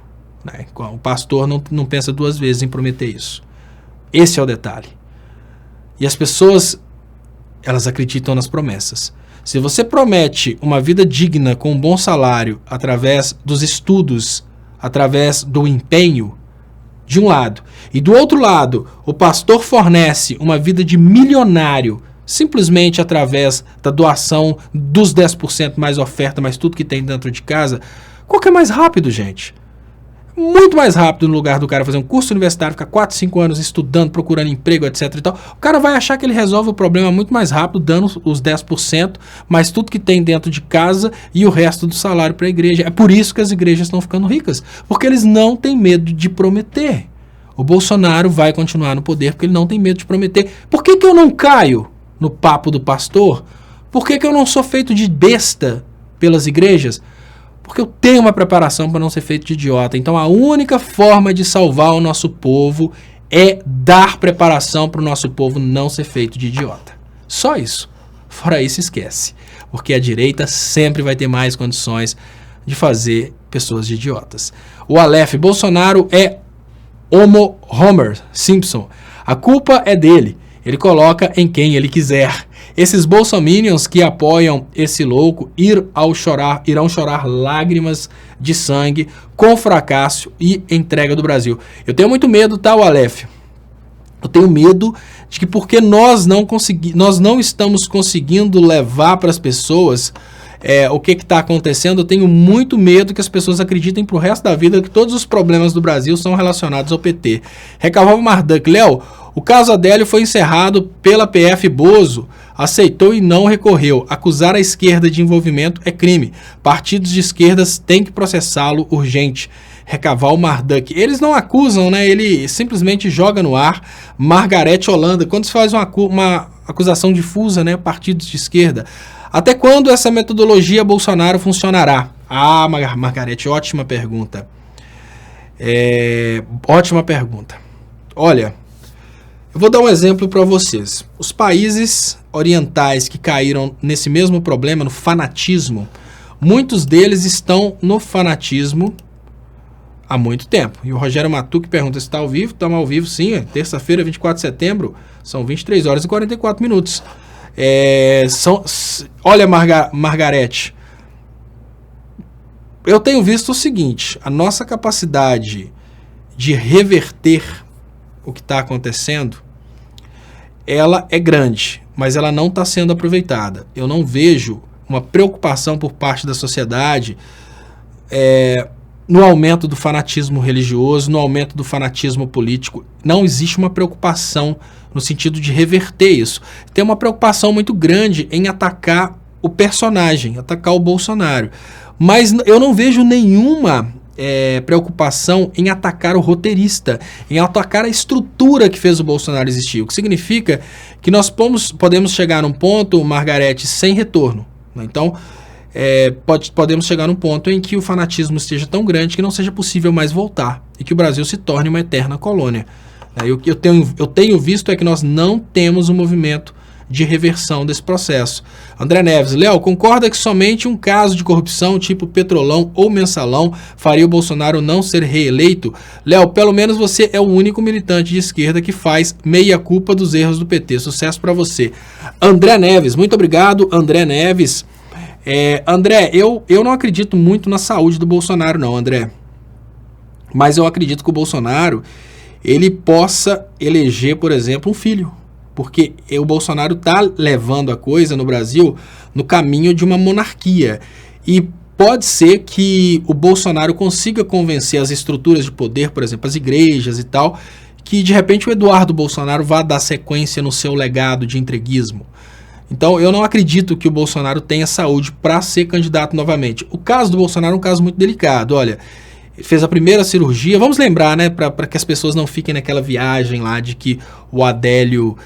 O pastor não pensa duas vezes em prometer isso. Esse é o detalhe. E as pessoas, elas acreditam nas promessas. Se você promete uma vida digna com um bom salário através dos estudos, através do empenho, de um lado, e do outro lado, o pastor fornece uma vida de milionário simplesmente através da doação dos 10% mais oferta, mais tudo que tem dentro de casa, qual que é mais rápido, gente? Muito mais rápido no lugar do cara fazer um curso universitário, ficar 4, 5 anos estudando, procurando emprego, etc e tal. O cara vai achar que ele resolve o problema muito mais rápido, dando os 10%, mais tudo que tem dentro de casa e o resto do salário para a igreja. É por isso que as igrejas estão ficando ricas, porque eles não têm medo de prometer. O Bolsonaro vai continuar no poder porque ele não tem medo de prometer. Por que eu não caio no papo do pastor? Por que eu não sou feito de besta pelas igrejas? Porque eu tenho uma preparação para não ser feito de idiota. Então a única forma de salvar o nosso povo é dar preparação para o nosso povo não ser feito de idiota. Só isso. Fora isso, esquece. porque a direita sempre vai ter mais condições de fazer pessoas de idiotas. O Aleph, Bolsonaro é Homer Simpson. A culpa é dele. Ele coloca em quem ele quiser. Esses bolsominions que apoiam esse louco irão chorar lágrimas de sangue com o fracasso e entrega do Brasil. Eu tenho muito medo, tá, Aleph? Eu tenho medo de que porque nós não estamos conseguindo levar para as pessoas o que está acontecendo, eu tenho muito medo que as pessoas acreditem pro resto da vida que todos os problemas do Brasil são relacionados ao PT. Recavalvo Marduk, Léo, o caso Adélio foi encerrado pela PF Bozo, aceitou e não recorreu. Acusar a esquerda de envolvimento é crime. Partidos de esquerdas têm que processá-lo urgente. Recaval Marduk. Eles não acusam, né? Ele simplesmente joga no ar. Margarete Holanda, quando se faz uma acusação difusa, né? Partidos de esquerda. Até quando essa metodologia Bolsonaro funcionará? Ah, Margarete, ótima pergunta. Ótima pergunta. Olha, eu vou dar um exemplo para vocês. Os países orientais que caíram nesse mesmo problema, no fanatismo, muitos deles estão no fanatismo há muito tempo. E o Rogério Matuque pergunta se está ao vivo. Estamos ao vivo, sim. Terça-feira, 24 de setembro, são 23 horas e 44 minutos. Olha, Margarete, eu tenho visto o seguinte: a nossa capacidade de reverter o que está acontecendo, ela é grande, mas ela não está sendo aproveitada. Eu não vejo uma preocupação por parte da sociedade no aumento do fanatismo religioso, no aumento do fanatismo político. Não existe uma preocupação no sentido de reverter isso. Tem uma preocupação muito grande em atacar o personagem, atacar o Bolsonaro. Mas eu não vejo nenhuma preocupação em atacar o roteirista, em atacar a estrutura que fez o Bolsonaro existir. O que significa que nós podemos chegar num ponto, Margarete, sem retorno. Então, podemos chegar num ponto em que o fanatismo esteja tão grande que não seja possível mais voltar e que o Brasil se torne uma eterna colônia. O que eu tenho visto é que nós não temos um movimento de reversão desse processo. André Neves, Léo, concorda que somente um caso de corrupção tipo Petrolão ou Mensalão faria o Bolsonaro não ser reeleito? Léo, pelo menos você é o único militante de esquerda que faz meia-culpa dos erros do PT. Sucesso para você. André Neves, muito obrigado, André Neves. André, eu não acredito muito na saúde do Bolsonaro não, André. Mas eu acredito que o Bolsonaro ele possa eleger, por exemplo, um filho. Porque o Bolsonaro está levando a coisa no Brasil no caminho de uma monarquia. E pode ser que o Bolsonaro consiga convencer as estruturas de poder, por exemplo, as igrejas e tal, que de repente o Eduardo Bolsonaro vá dar sequência no seu legado de entreguismo. Então eu não acredito que o Bolsonaro tenha saúde para ser candidato novamente. O caso do Bolsonaro é um caso muito delicado. Olha, fez a primeira cirurgia. Vamos lembrar, né, para que as pessoas não fiquem naquela viagem lá de que o Adélio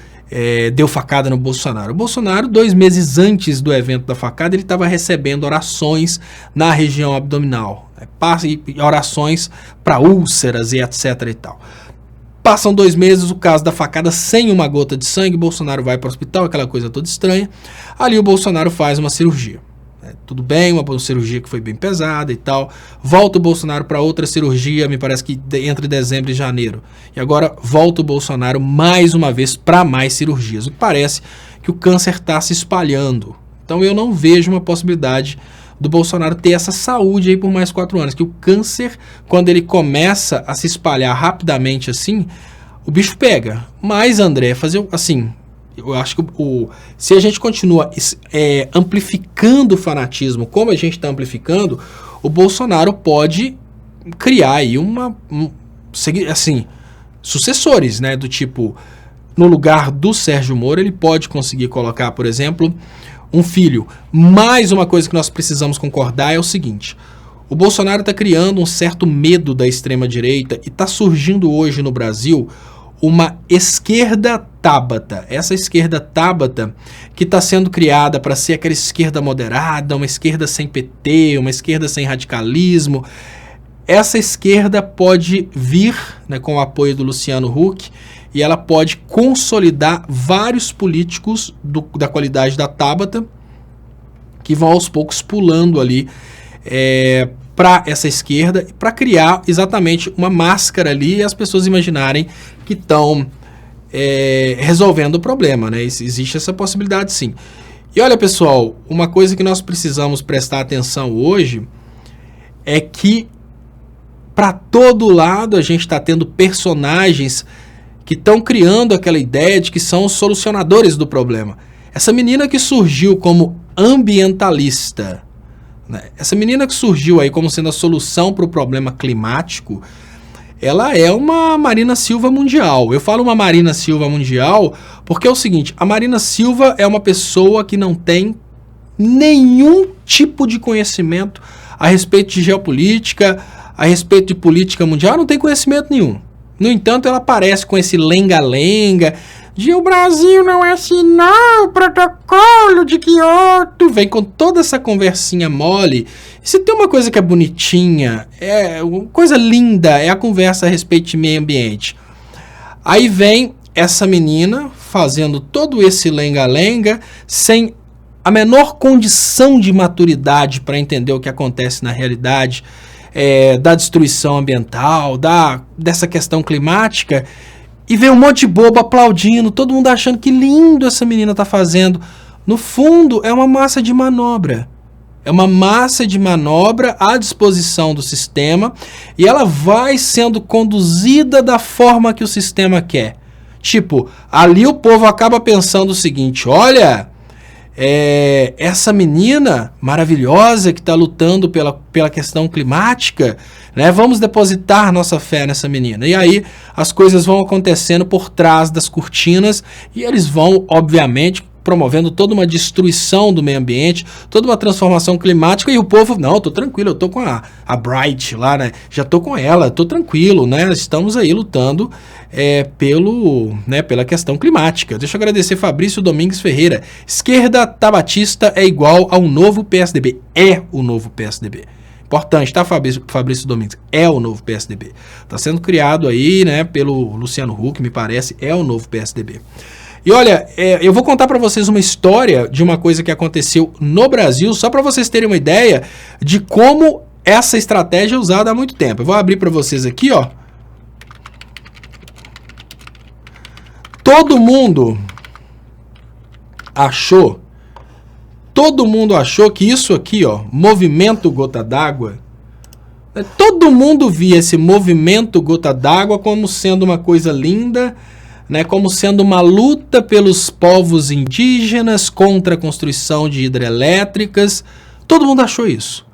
deu facada no Bolsonaro. O Bolsonaro, 2 meses antes do evento da facada, ele estava recebendo orações na região abdominal, e orações para úlceras e etc e tal. Passam 2 meses, o caso da facada sem uma gota de sangue, Bolsonaro vai para o hospital, aquela coisa toda estranha. Ali o Bolsonaro faz uma cirurgia. Tudo bem, uma cirurgia que foi bem pesada e tal. Volta o Bolsonaro para outra cirurgia, me parece que entre dezembro e janeiro. E agora volta o Bolsonaro mais uma vez para mais cirurgias. O que parece que o câncer está se espalhando. Então eu não vejo uma possibilidade do Bolsonaro ter essa saúde aí por mais 4 anos. Que o câncer, quando ele começa a se espalhar rapidamente assim, o bicho pega. Mas, André, fazer assim... Eu acho que se a gente continua amplificando o fanatismo como a gente está amplificando, o Bolsonaro pode criar aí sucessores, né? Do tipo, no lugar do Sérgio Moro, ele pode conseguir colocar, por exemplo, um filho. Mais uma coisa que nós precisamos concordar é o seguinte: o Bolsonaro está criando um certo medo da extrema-direita e está surgindo hoje no Brasil uma esquerda Tabata. Essa esquerda Tabata que está sendo criada para ser aquela esquerda moderada, uma esquerda sem PT, uma esquerda sem radicalismo. Essa esquerda pode vir, né, com o apoio do Luciano Huck, e ela pode consolidar vários políticos da qualidade da Tabata que vão aos poucos pulando ali para essa esquerda, para criar exatamente uma máscara ali e as pessoas imaginarem que estão resolvendo o problema, né? Existe essa possibilidade, sim. E olha, pessoal, uma coisa que nós precisamos prestar atenção hoje é que para todo lado a gente está tendo personagens que estão criando aquela ideia de que são os solucionadores do problema. Essa menina que surgiu como ambientalista, né? Essa menina que surgiu aí como sendo a solução para o problema climático, ela é uma Marina Silva mundial. Eu falo uma Marina Silva mundial porque é o seguinte, a Marina Silva é uma pessoa que não tem nenhum tipo de conhecimento a respeito de geopolítica, a respeito de política mundial, não tem conhecimento nenhum. No entanto, ela aparece com esse lenga-lenga de o Brasil não assinou o protocolo de Kyoto. Vem com toda essa conversinha mole. E se tem uma coisa que é bonitinha, uma coisa linda, é a conversa a respeito de meio ambiente. Aí vem essa menina fazendo todo esse lenga-lenga sem a menor condição de maturidade para entender o que acontece na realidade, da destruição ambiental, dessa questão climática, e vem um monte de bobo aplaudindo, todo mundo achando que lindo essa menina está fazendo. No fundo, é uma massa de manobra. É uma massa de manobra à disposição do sistema e ela vai sendo conduzida da forma que o sistema quer. Tipo, ali o povo acaba pensando o seguinte, olha, essa menina maravilhosa que está lutando pela questão climática, né? Vamos depositar nossa fé nessa menina. E aí as coisas vão acontecendo por trás das cortinas e eles vão, obviamente, promovendo toda uma destruição do meio ambiente, toda uma transformação climática, e o povo, não, eu tô tranquilo, eu tô com a Bright lá, né? Já tô com ela, tô tranquilo, né? Estamos aí lutando pela questão climática. Deixa eu agradecer Fabrício Domingues Ferreira. Esquerda tabatista é igual ao novo PSDB. É o novo PSDB. Importante, tá, Fabrício Domingues? É o novo PSDB. Tá sendo criado aí, né, pelo Luciano Huck, me parece, é o novo PSDB. E olha, eu vou contar para vocês uma história de uma coisa que aconteceu no Brasil, só para vocês terem uma ideia de como essa estratégia é usada há muito tempo. Eu vou abrir para vocês aqui, ó. Todo mundo achou que isso aqui, ó, movimento gota d'água, todo mundo via esse movimento gota d'água como sendo uma coisa linda, né, como sendo uma luta pelos povos indígenas contra a construção de hidrelétricas. Todo mundo achou isso.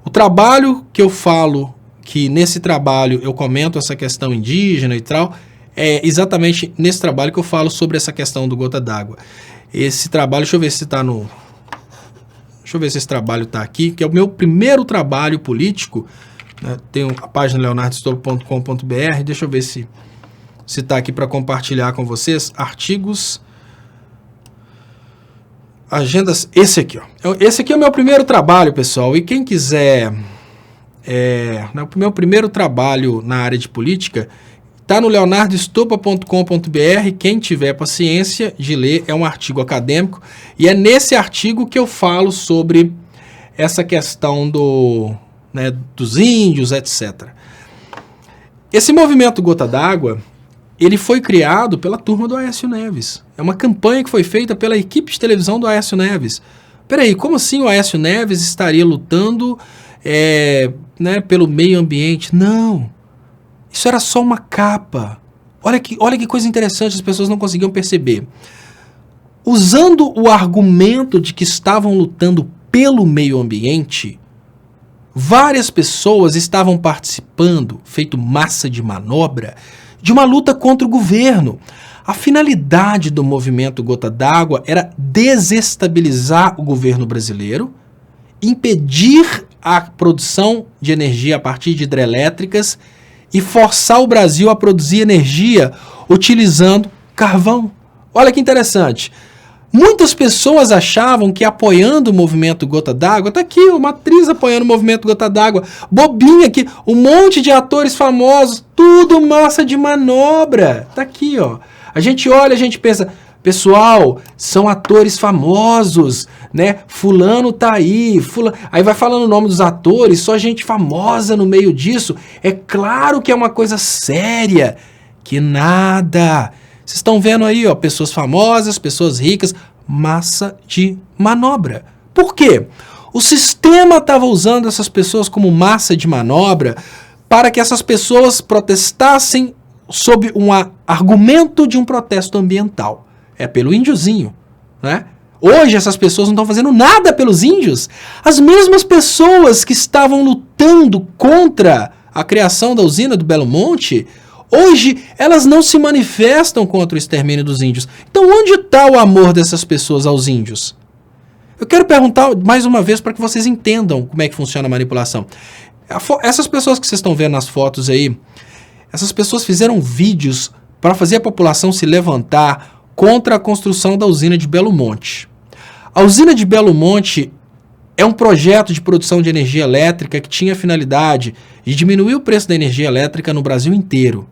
O trabalho que eu falo, que nesse trabalho eu comento essa questão indígena e tal, é exatamente nesse trabalho que eu falo sobre essa questão do gota d'água. Esse trabalho, deixa eu ver se está no... Deixa eu ver se esse trabalho está aqui, que é o meu primeiro trabalho político, né? Tem a página leonardostopo.com.br, deixa eu ver se está aqui para compartilhar com vocês. Artigos, agendas, esse aqui, ó. Esse aqui é o meu primeiro trabalho, pessoal, e quem quiser, o meu primeiro trabalho na área de política, está no leonardoestopa.com.br, quem tiver paciência de ler, é um artigo acadêmico, e é nesse artigo que eu falo sobre essa questão dos índios, etc. Esse movimento Gota d'Água, ele foi criado pela turma do Aécio Neves. É uma campanha que foi feita pela equipe de televisão do Aécio Neves. Peraí, como assim o Aécio Neves estaria lutando pelo meio ambiente? Não. Isso era só uma capa. Olha que coisa interessante, as pessoas não conseguiam perceber. Usando o argumento de que estavam lutando pelo meio ambiente, várias pessoas estavam participando, feito massa de manobra, de uma luta contra o governo. A finalidade do movimento Gota d'Água era desestabilizar o governo brasileiro, impedir a produção de energia a partir de hidrelétricas e forçar o Brasil a produzir energia utilizando carvão. Olha que interessante. Muitas pessoas achavam que apoiando o movimento Gota d'Água, tá aqui uma atriz apoiando o movimento Gota d'Água, bobinha aqui, um monte de atores famosos, tudo massa de manobra. Tá aqui, ó. A gente olha, a gente pensa, Pessoal, são atores famosos, né? Fulano tá aí, aí vai falando o nome dos atores, só gente famosa no meio disso. É claro que é uma coisa séria. Que nada. Vocês estão vendo aí, ó, pessoas famosas, pessoas ricas, massa de manobra. Por quê? O sistema estava usando essas pessoas como massa de manobra para que essas pessoas protestassem sob um argumento de um protesto ambiental. É pelo índiozinho, né? Hoje essas pessoas não estão fazendo nada pelos índios. As mesmas pessoas que estavam lutando contra a criação da usina do Belo Monte, hoje elas não se manifestam contra o extermínio dos índios. Então onde está o amor dessas pessoas aos índios? Eu quero perguntar mais uma vez para que vocês entendam como é que funciona a manipulação. Essas pessoas que vocês estão vendo nas fotos aí, essas pessoas fizeram vídeos para fazer a população se levantar contra a construção da usina de Belo Monte. A usina de Belo Monte é um projeto de produção de energia elétrica que tinha a finalidade de diminuir o preço da energia elétrica no Brasil inteiro.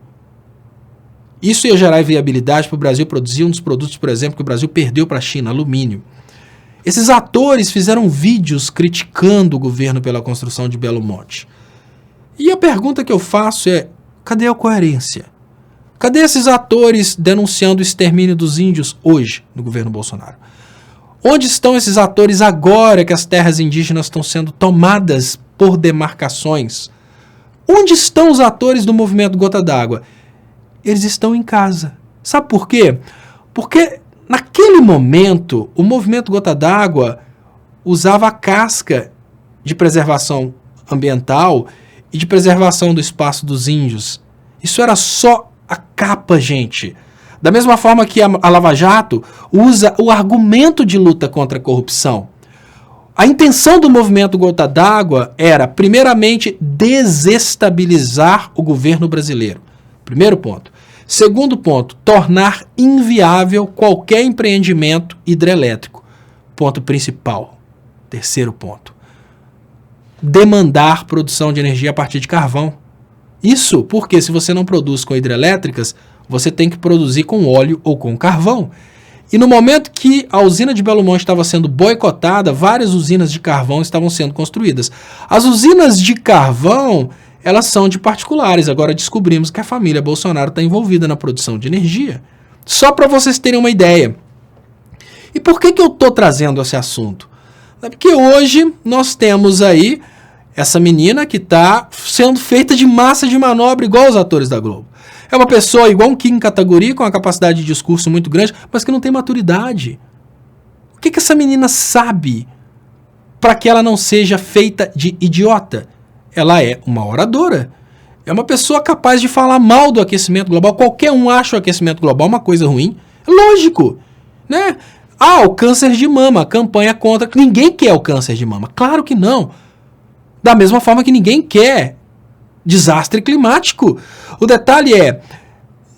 Isso ia gerar viabilidade para o Brasil produzir um dos produtos, por exemplo, que o Brasil perdeu para a China, alumínio. Esses atores fizeram vídeos criticando o governo pela construção de Belo Monte. E a pergunta que eu faço é, cadê a coerência? Cadê esses atores denunciando o extermínio dos índios hoje no governo Bolsonaro? Onde estão esses atores agora que as terras indígenas estão sendo tomadas por demarcações? Onde estão os atores do movimento Gota d'Água? Eles estão em casa. Sabe por quê? Porque naquele momento o movimento Gota d'Água usava a casca de preservação ambiental e de preservação do espaço dos índios. Isso era só a capa, gente. Da mesma forma que a Lava Jato usa o argumento de luta contra a corrupção. A intenção do movimento Gota d'Água era, primeiramente, desestabilizar o governo brasileiro. Primeiro ponto. Segundo ponto, tornar inviável qualquer empreendimento hidrelétrico. Ponto principal. Terceiro ponto. Demandar produção de energia a partir de carvão. Isso porque se você não produz com hidrelétricas, você tem que produzir com óleo ou com carvão. E no momento que a usina de Belo Monte estava sendo boicotada, várias usinas de carvão estavam sendo construídas. As usinas de carvão, elas são de particulares. Agora descobrimos que a família Bolsonaro está envolvida na produção de energia. Só para vocês terem uma ideia. E por que eu estou trazendo esse assunto? Porque hoje nós temos aí essa menina que está sendo feita de massa de manobra igual os atores da Globo. É uma pessoa igual um Kim Kataguiri, com uma capacidade de discurso muito grande, mas que não tem maturidade. O que essa menina sabe para que ela não seja feita de idiota? Ela é uma oradora. É uma pessoa capaz de falar mal do aquecimento global. Qualquer um acha o aquecimento global uma coisa ruim. Lógico, né? Ah, o câncer de mama, campanha contra. Ninguém quer o câncer de mama. Claro que não. Da mesma forma que ninguém quer desastre climático. O detalhe é,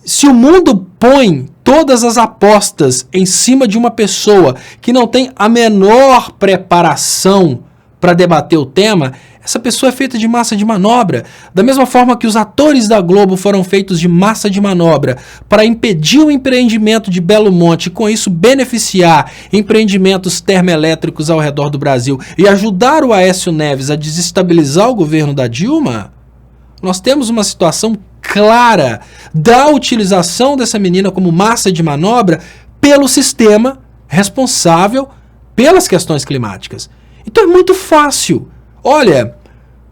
se o mundo põe todas as apostas em cima de uma pessoa que não tem a menor preparação para debater o tema, essa pessoa é feita de massa de manobra. Da mesma forma que os atores da Globo foram feitos de massa de manobra para impedir o empreendimento de Belo Monte e com isso beneficiar empreendimentos termoelétricos ao redor do Brasil e ajudar o Aécio Neves a desestabilizar o governo da Dilma, nós temos uma situação clara da utilização dessa menina como massa de manobra pelo sistema responsável pelas questões climáticas. Então é muito fácil. Olha,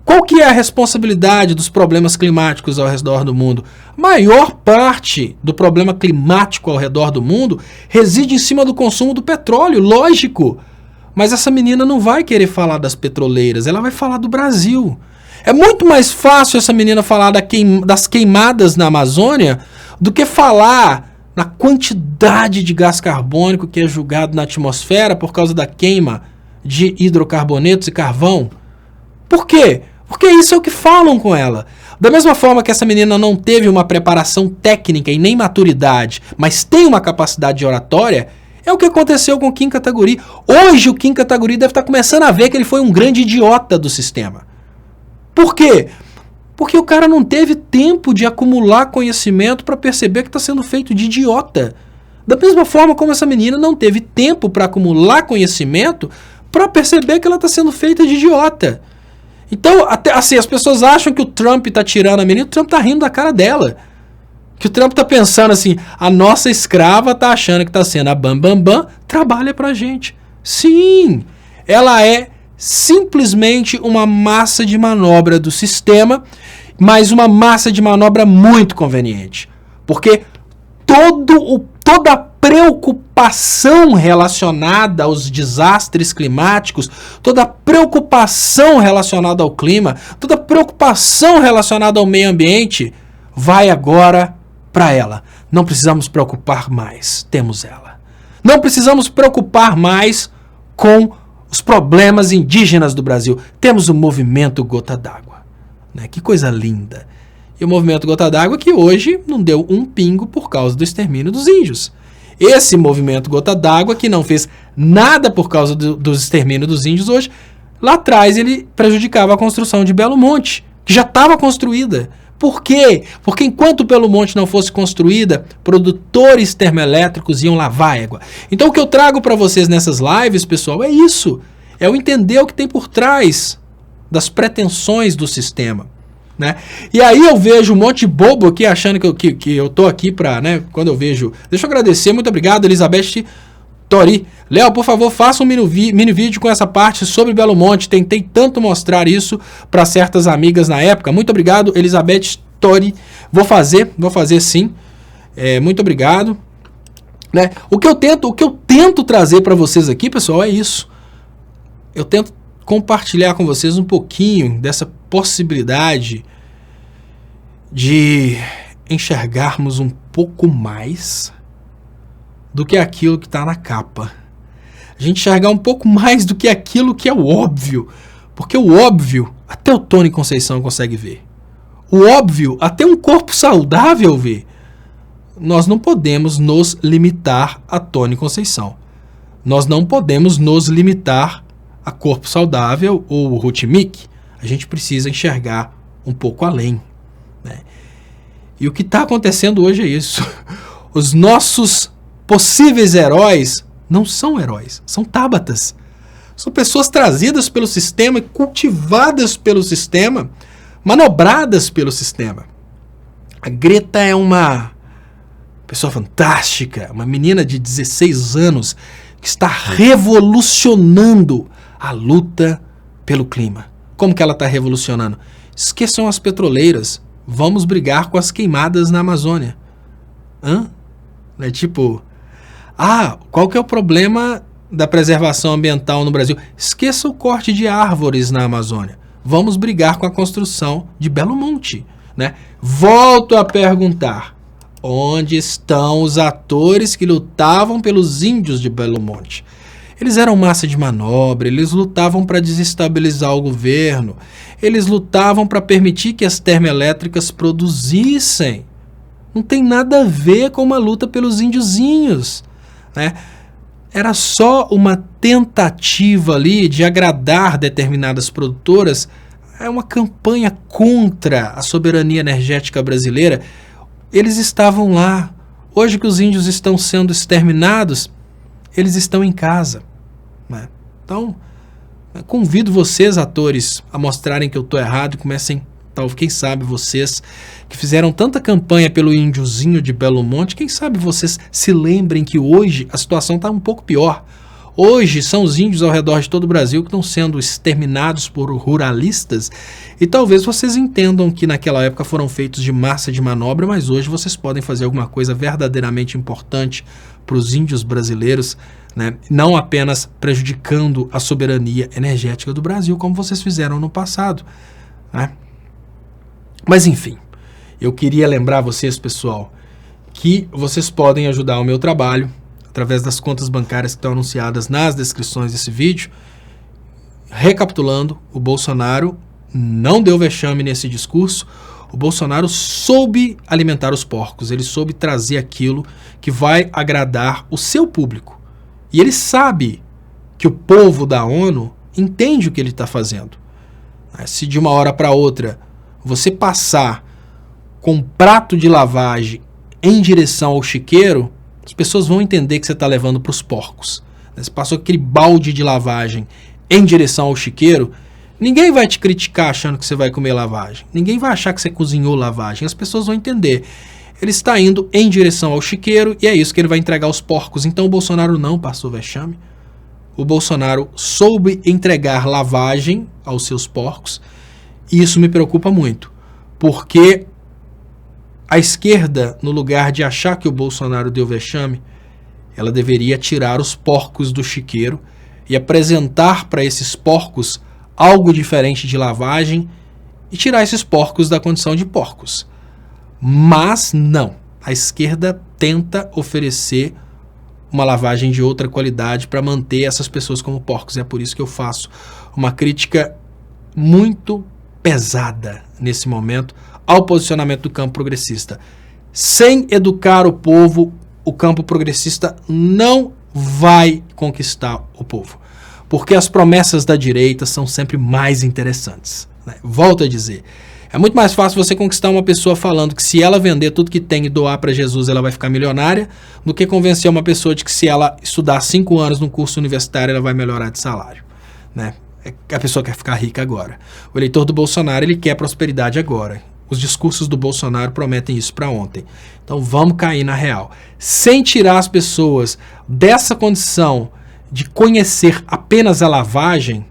qual que é a responsabilidade dos problemas climáticos ao redor do mundo? A maior parte do problema climático ao redor do mundo reside em cima do consumo do petróleo, lógico. Mas essa menina não vai querer falar das petroleiras, ela vai falar do Brasil. É muito mais fácil essa menina falar das queimadas na Amazônia do que falar na quantidade de gás carbônico que é jogado na atmosfera por causa da queima de hidrocarbonetos e carvão. Por quê? Porque isso é o que falam com ela. Da mesma forma que essa menina não teve uma preparação técnica e nem maturidade, mas tem uma capacidade de oratória, é o que aconteceu com o Kim Kataguiri. Hoje o Kim Kataguiri deve estar começando a ver que ele foi um grande idiota do sistema. Por quê? Porque o cara não teve tempo de acumular conhecimento para perceber que está sendo feito de idiota. Da mesma forma como essa menina não teve tempo para acumular conhecimento para perceber que ela está sendo feita de idiota. Então, até, assim, as pessoas acham que o Trump está tirando a menina, o Trump está rindo da cara dela. Que o Trump está pensando assim, a nossa escrava está achando que está sendo a Bambambam, trabalha pra gente. Sim, ela é simplesmente uma massa de manobra do sistema, mas uma massa de manobra muito conveniente. Porque toda a preocupação relacionada aos desastres climáticos, toda a preocupação relacionada ao clima, toda a preocupação relacionada ao meio ambiente, vai agora para ela. Não precisamos preocupar mais, temos ela. Não precisamos preocupar mais com os problemas indígenas do Brasil. Temos o movimento Gota d'Água. Né? Que coisa linda. E o movimento Gota d'Água que hoje não deu um pingo por causa do extermínio dos índios. Esse movimento Gota d'Água que não fez nada por causa do extermínio dos índios hoje, lá atrás ele prejudicava a construção de Belo Monte, que já estava construída. Por quê? Porque enquanto Belo Monte não fosse construída, produtores termoelétricos iam lavar água. Então o que eu trago para vocês nessas lives, pessoal, é isso. É o entender o que tem por trás das pretensões do sistema. Né? E aí eu vejo um monte de bobo aqui achando que eu tô aqui para, né, quando eu vejo... Deixa eu agradecer, muito obrigado, Elizabeth Tori. Léo, por favor, faça um mini vídeo com essa parte sobre Belo Monte. Tentei tanto mostrar isso para certas amigas na época. Muito obrigado, Elizabeth Tori. Vou fazer sim. Muito obrigado. Né? O que eu tento trazer para vocês aqui, pessoal, é isso. Eu tento compartilhar com vocês um pouquinho dessa possibilidade de enxergarmos um pouco mais do que aquilo que está na capa. A gente enxergar um pouco mais do que aquilo que é o óbvio. Porque o óbvio, até o Tony Conceição consegue ver. O óbvio, até um corpo saudável vê. Nós não podemos nos limitar a Tony Conceição. Nós não podemos nos limitar a corpo saudável ou Ruth Mick. A gente precisa enxergar um pouco além. Né? E o que está acontecendo hoje é isso. Os nossos possíveis heróis não são heróis, são tábatas. São pessoas trazidas pelo sistema, cultivadas pelo sistema, manobradas pelo sistema. A Greta é uma pessoa fantástica, uma menina de 16 anos que está revolucionando a luta pelo clima. Como que ela está revolucionando? Esqueçam as petroleiras, vamos brigar com as queimadas na Amazônia. É tipo... qual que é o problema da preservação ambiental no Brasil? Esqueça o corte de árvores na Amazônia. Vamos brigar com a construção de Belo Monte. Né? Volto a perguntar. Onde estão os atores que lutavam pelos índios de Belo Monte? Eles eram massa de manobra, eles lutavam para desestabilizar o governo, eles lutavam para permitir que as termoelétricas produzissem. Não tem nada a ver com uma luta pelos índiozinhos. Né? Era só uma tentativa ali de agradar determinadas produtoras. É uma campanha contra a soberania energética brasileira. Eles estavam lá. Hoje que os índios estão sendo exterminados, eles estão em casa. Né? Então, convido vocês, atores, a mostrarem que eu estou errado e comecem, quem sabe vocês que fizeram tanta campanha pelo índiozinho de Belo Monte, quem sabe vocês se lembrem que hoje a situação está um pouco pior. Hoje são os índios ao redor de todo o Brasil que estão sendo exterminados por ruralistas e talvez vocês entendam que naquela época foram feitos de massa de manobra, mas hoje vocês podem fazer alguma coisa verdadeiramente importante para os índios brasileiros, né? Não apenas prejudicando a soberania energética do Brasil, como vocês fizeram no passado. Né? Mas enfim, eu queria lembrar vocês, pessoal, que vocês podem ajudar o meu trabalho através das contas bancárias que estão anunciadas nas descrições desse vídeo. Recapitulando, o Bolsonaro não deu vexame nesse discurso. O Bolsonaro soube alimentar os porcos, ele soube trazer aquilo que vai agradar o seu público. E ele sabe que o povo da ONU entende o que ele está fazendo. Se de uma hora para outra você passar com um prato de lavagem em direção ao chiqueiro, As pessoas vão entender que você está levando para os porcos. Você passou aquele balde de lavagem em direção ao chiqueiro, ninguém vai te criticar achando que você vai comer lavagem. Ninguém vai achar que você cozinhou lavagem. As pessoas vão entender. Ele está indo em direção ao chiqueiro e é isso que ele vai entregar aos porcos. Então o Bolsonaro não passou vexame. O Bolsonaro soube entregar lavagem aos seus porcos. E isso me preocupa muito. Porque a esquerda, no lugar de achar que o Bolsonaro deu vexame, ela deveria tirar os porcos do chiqueiro e apresentar para esses porcos algo diferente de lavagem e tirar esses porcos da condição de porcos. Mas não. A esquerda tenta oferecer uma lavagem de outra qualidade para manter essas pessoas como porcos. É por isso que eu faço uma crítica muito pesada nesse momento ao posicionamento do campo progressista. Sem educar o povo, o campo progressista não vai conquistar o povo. Porque as promessas da direita são sempre mais interessantes, né? Volto a dizer, é muito mais fácil você conquistar uma pessoa falando que se ela vender tudo que tem e doar para Jesus, ela vai ficar milionária, do que convencer uma pessoa de que se ela estudar 5 anos num curso universitário, ela vai melhorar de salário, né? A pessoa quer ficar rica agora. O eleitor do Bolsonaro, ele quer prosperidade agora. Os discursos do Bolsonaro prometem isso para ontem. Então vamos cair na real. Sem tirar as pessoas dessa condição de conhecer apenas a lavagem,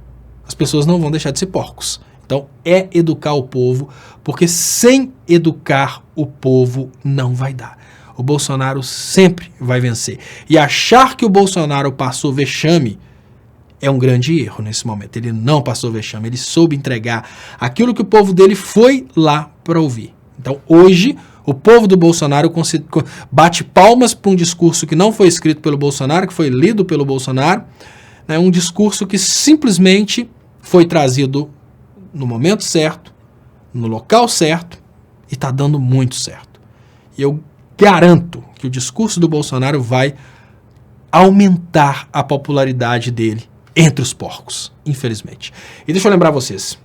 as pessoas não vão deixar de ser porcos. Então é educar o povo, porque sem educar o povo não vai dar. O Bolsonaro sempre vai vencer. E achar que o Bolsonaro passou vexame é um grande erro nesse momento. Ele não passou vexame, ele soube entregar aquilo que o povo dele foi lá para ouvir. Então hoje o povo do Bolsonaro bate palmas para um discurso que não foi escrito pelo Bolsonaro, que foi lido pelo Bolsonaro, né? Um discurso que simplesmente foi trazido no momento certo, no local certo, e está dando muito certo. E eu garanto que o discurso do Bolsonaro vai aumentar a popularidade dele entre os porcos, infelizmente. E deixa eu lembrar vocês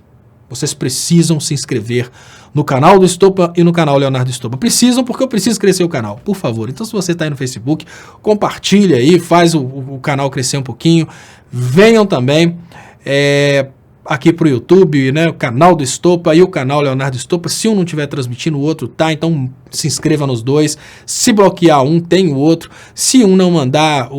precisam se inscrever no canal do Estopa e no canal Leonardo Estopa. Precisam, porque eu preciso crescer o canal, por favor. Então, se você está aí no Facebook, compartilha aí, faz o canal crescer um pouquinho. Venham também aqui para o YouTube, né, o canal do Estopa e o canal Leonardo Estopa. Se um não estiver transmitindo, o outro tá, então se inscreva nos dois. Se bloquear um, tem o outro. Se um não mandar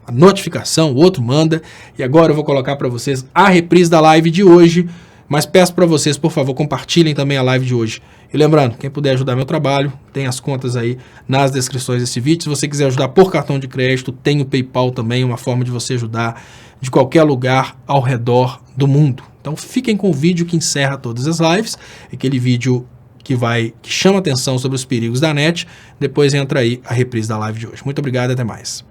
a notificação, o outro manda. E agora eu vou colocar para vocês a reprise da live de hoje, mas peço para vocês, por favor, compartilhem também a live de hoje. E lembrando, quem puder ajudar meu trabalho, tem as contas aí nas descrições desse vídeo. Se você quiser ajudar por cartão de crédito, tem o PayPal também, uma forma de você ajudar de qualquer lugar ao redor do mundo. Então fiquem com o vídeo que encerra todas as lives, aquele vídeo que chama atenção sobre os perigos da net. Depois entra aí a reprise da live de hoje. Muito obrigado e até mais.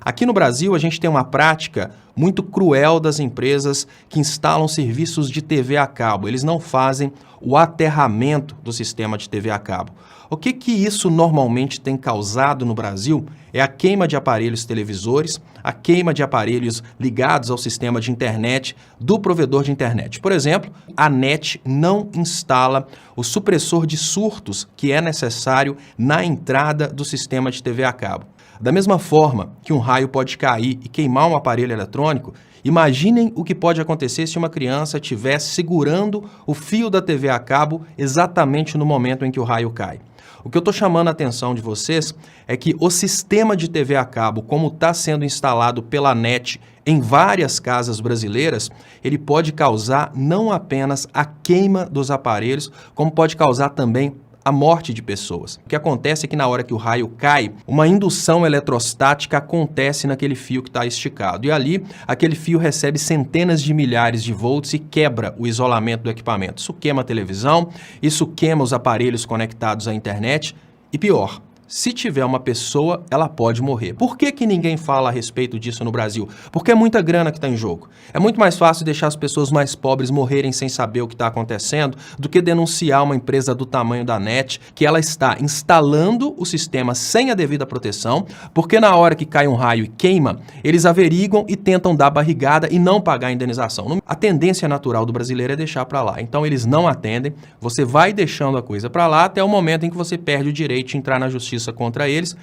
Aqui no Brasil, a gente tem uma prática muito cruel das empresas que instalam serviços de TV a cabo. Eles não fazem o aterramento do sistema de TV a cabo. O que isso normalmente tem causado no Brasil é a queima de aparelhos televisores, a queima de aparelhos ligados ao sistema de internet do provedor de internet. Por exemplo, a NET não instala o supressor de surtos que é necessário na entrada do sistema de TV a cabo. Da mesma forma que um raio pode cair e queimar um aparelho eletrônico, imaginem o que pode acontecer se uma criança estiver segurando o fio da TV a cabo exatamente no momento em que o raio cai. O que eu estou chamando a atenção de vocês é que o sistema de TV a cabo, como está sendo instalado pela NET em várias casas brasileiras, ele pode causar não apenas a queima dos aparelhos, como pode causar também a morte de pessoas. O que acontece é que na hora que o raio cai, uma indução eletrostática acontece naquele fio que está esticado. E ali, aquele fio recebe centenas de milhares de volts e quebra o isolamento do equipamento. Isso queima a televisão, isso queima os aparelhos conectados à internet e pior, se tiver uma pessoa, ela pode morrer. Por que ninguém fala a respeito disso no Brasil? Porque é muita grana que está em jogo. É muito mais fácil deixar as pessoas mais pobres morrerem sem saber o que está acontecendo do que denunciar uma empresa do tamanho da NET que ela está instalando o sistema sem a devida proteção, porque na hora que cai um raio e queima, eles averiguam e tentam dar barrigada e não pagar a indenização. A tendência natural do brasileiro é deixar para lá. Então eles não atendem, você vai deixando a coisa para lá até o momento em que você perde o direito de entrar na justiça contra eles,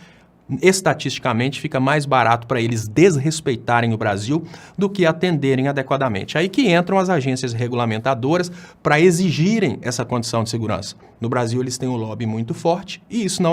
estatisticamente fica mais barato para eles desrespeitarem o Brasil do que atenderem adequadamente. Aí que entram as agências regulamentadoras para exigirem essa condição de segurança. No Brasil eles têm um lobby muito forte e isso não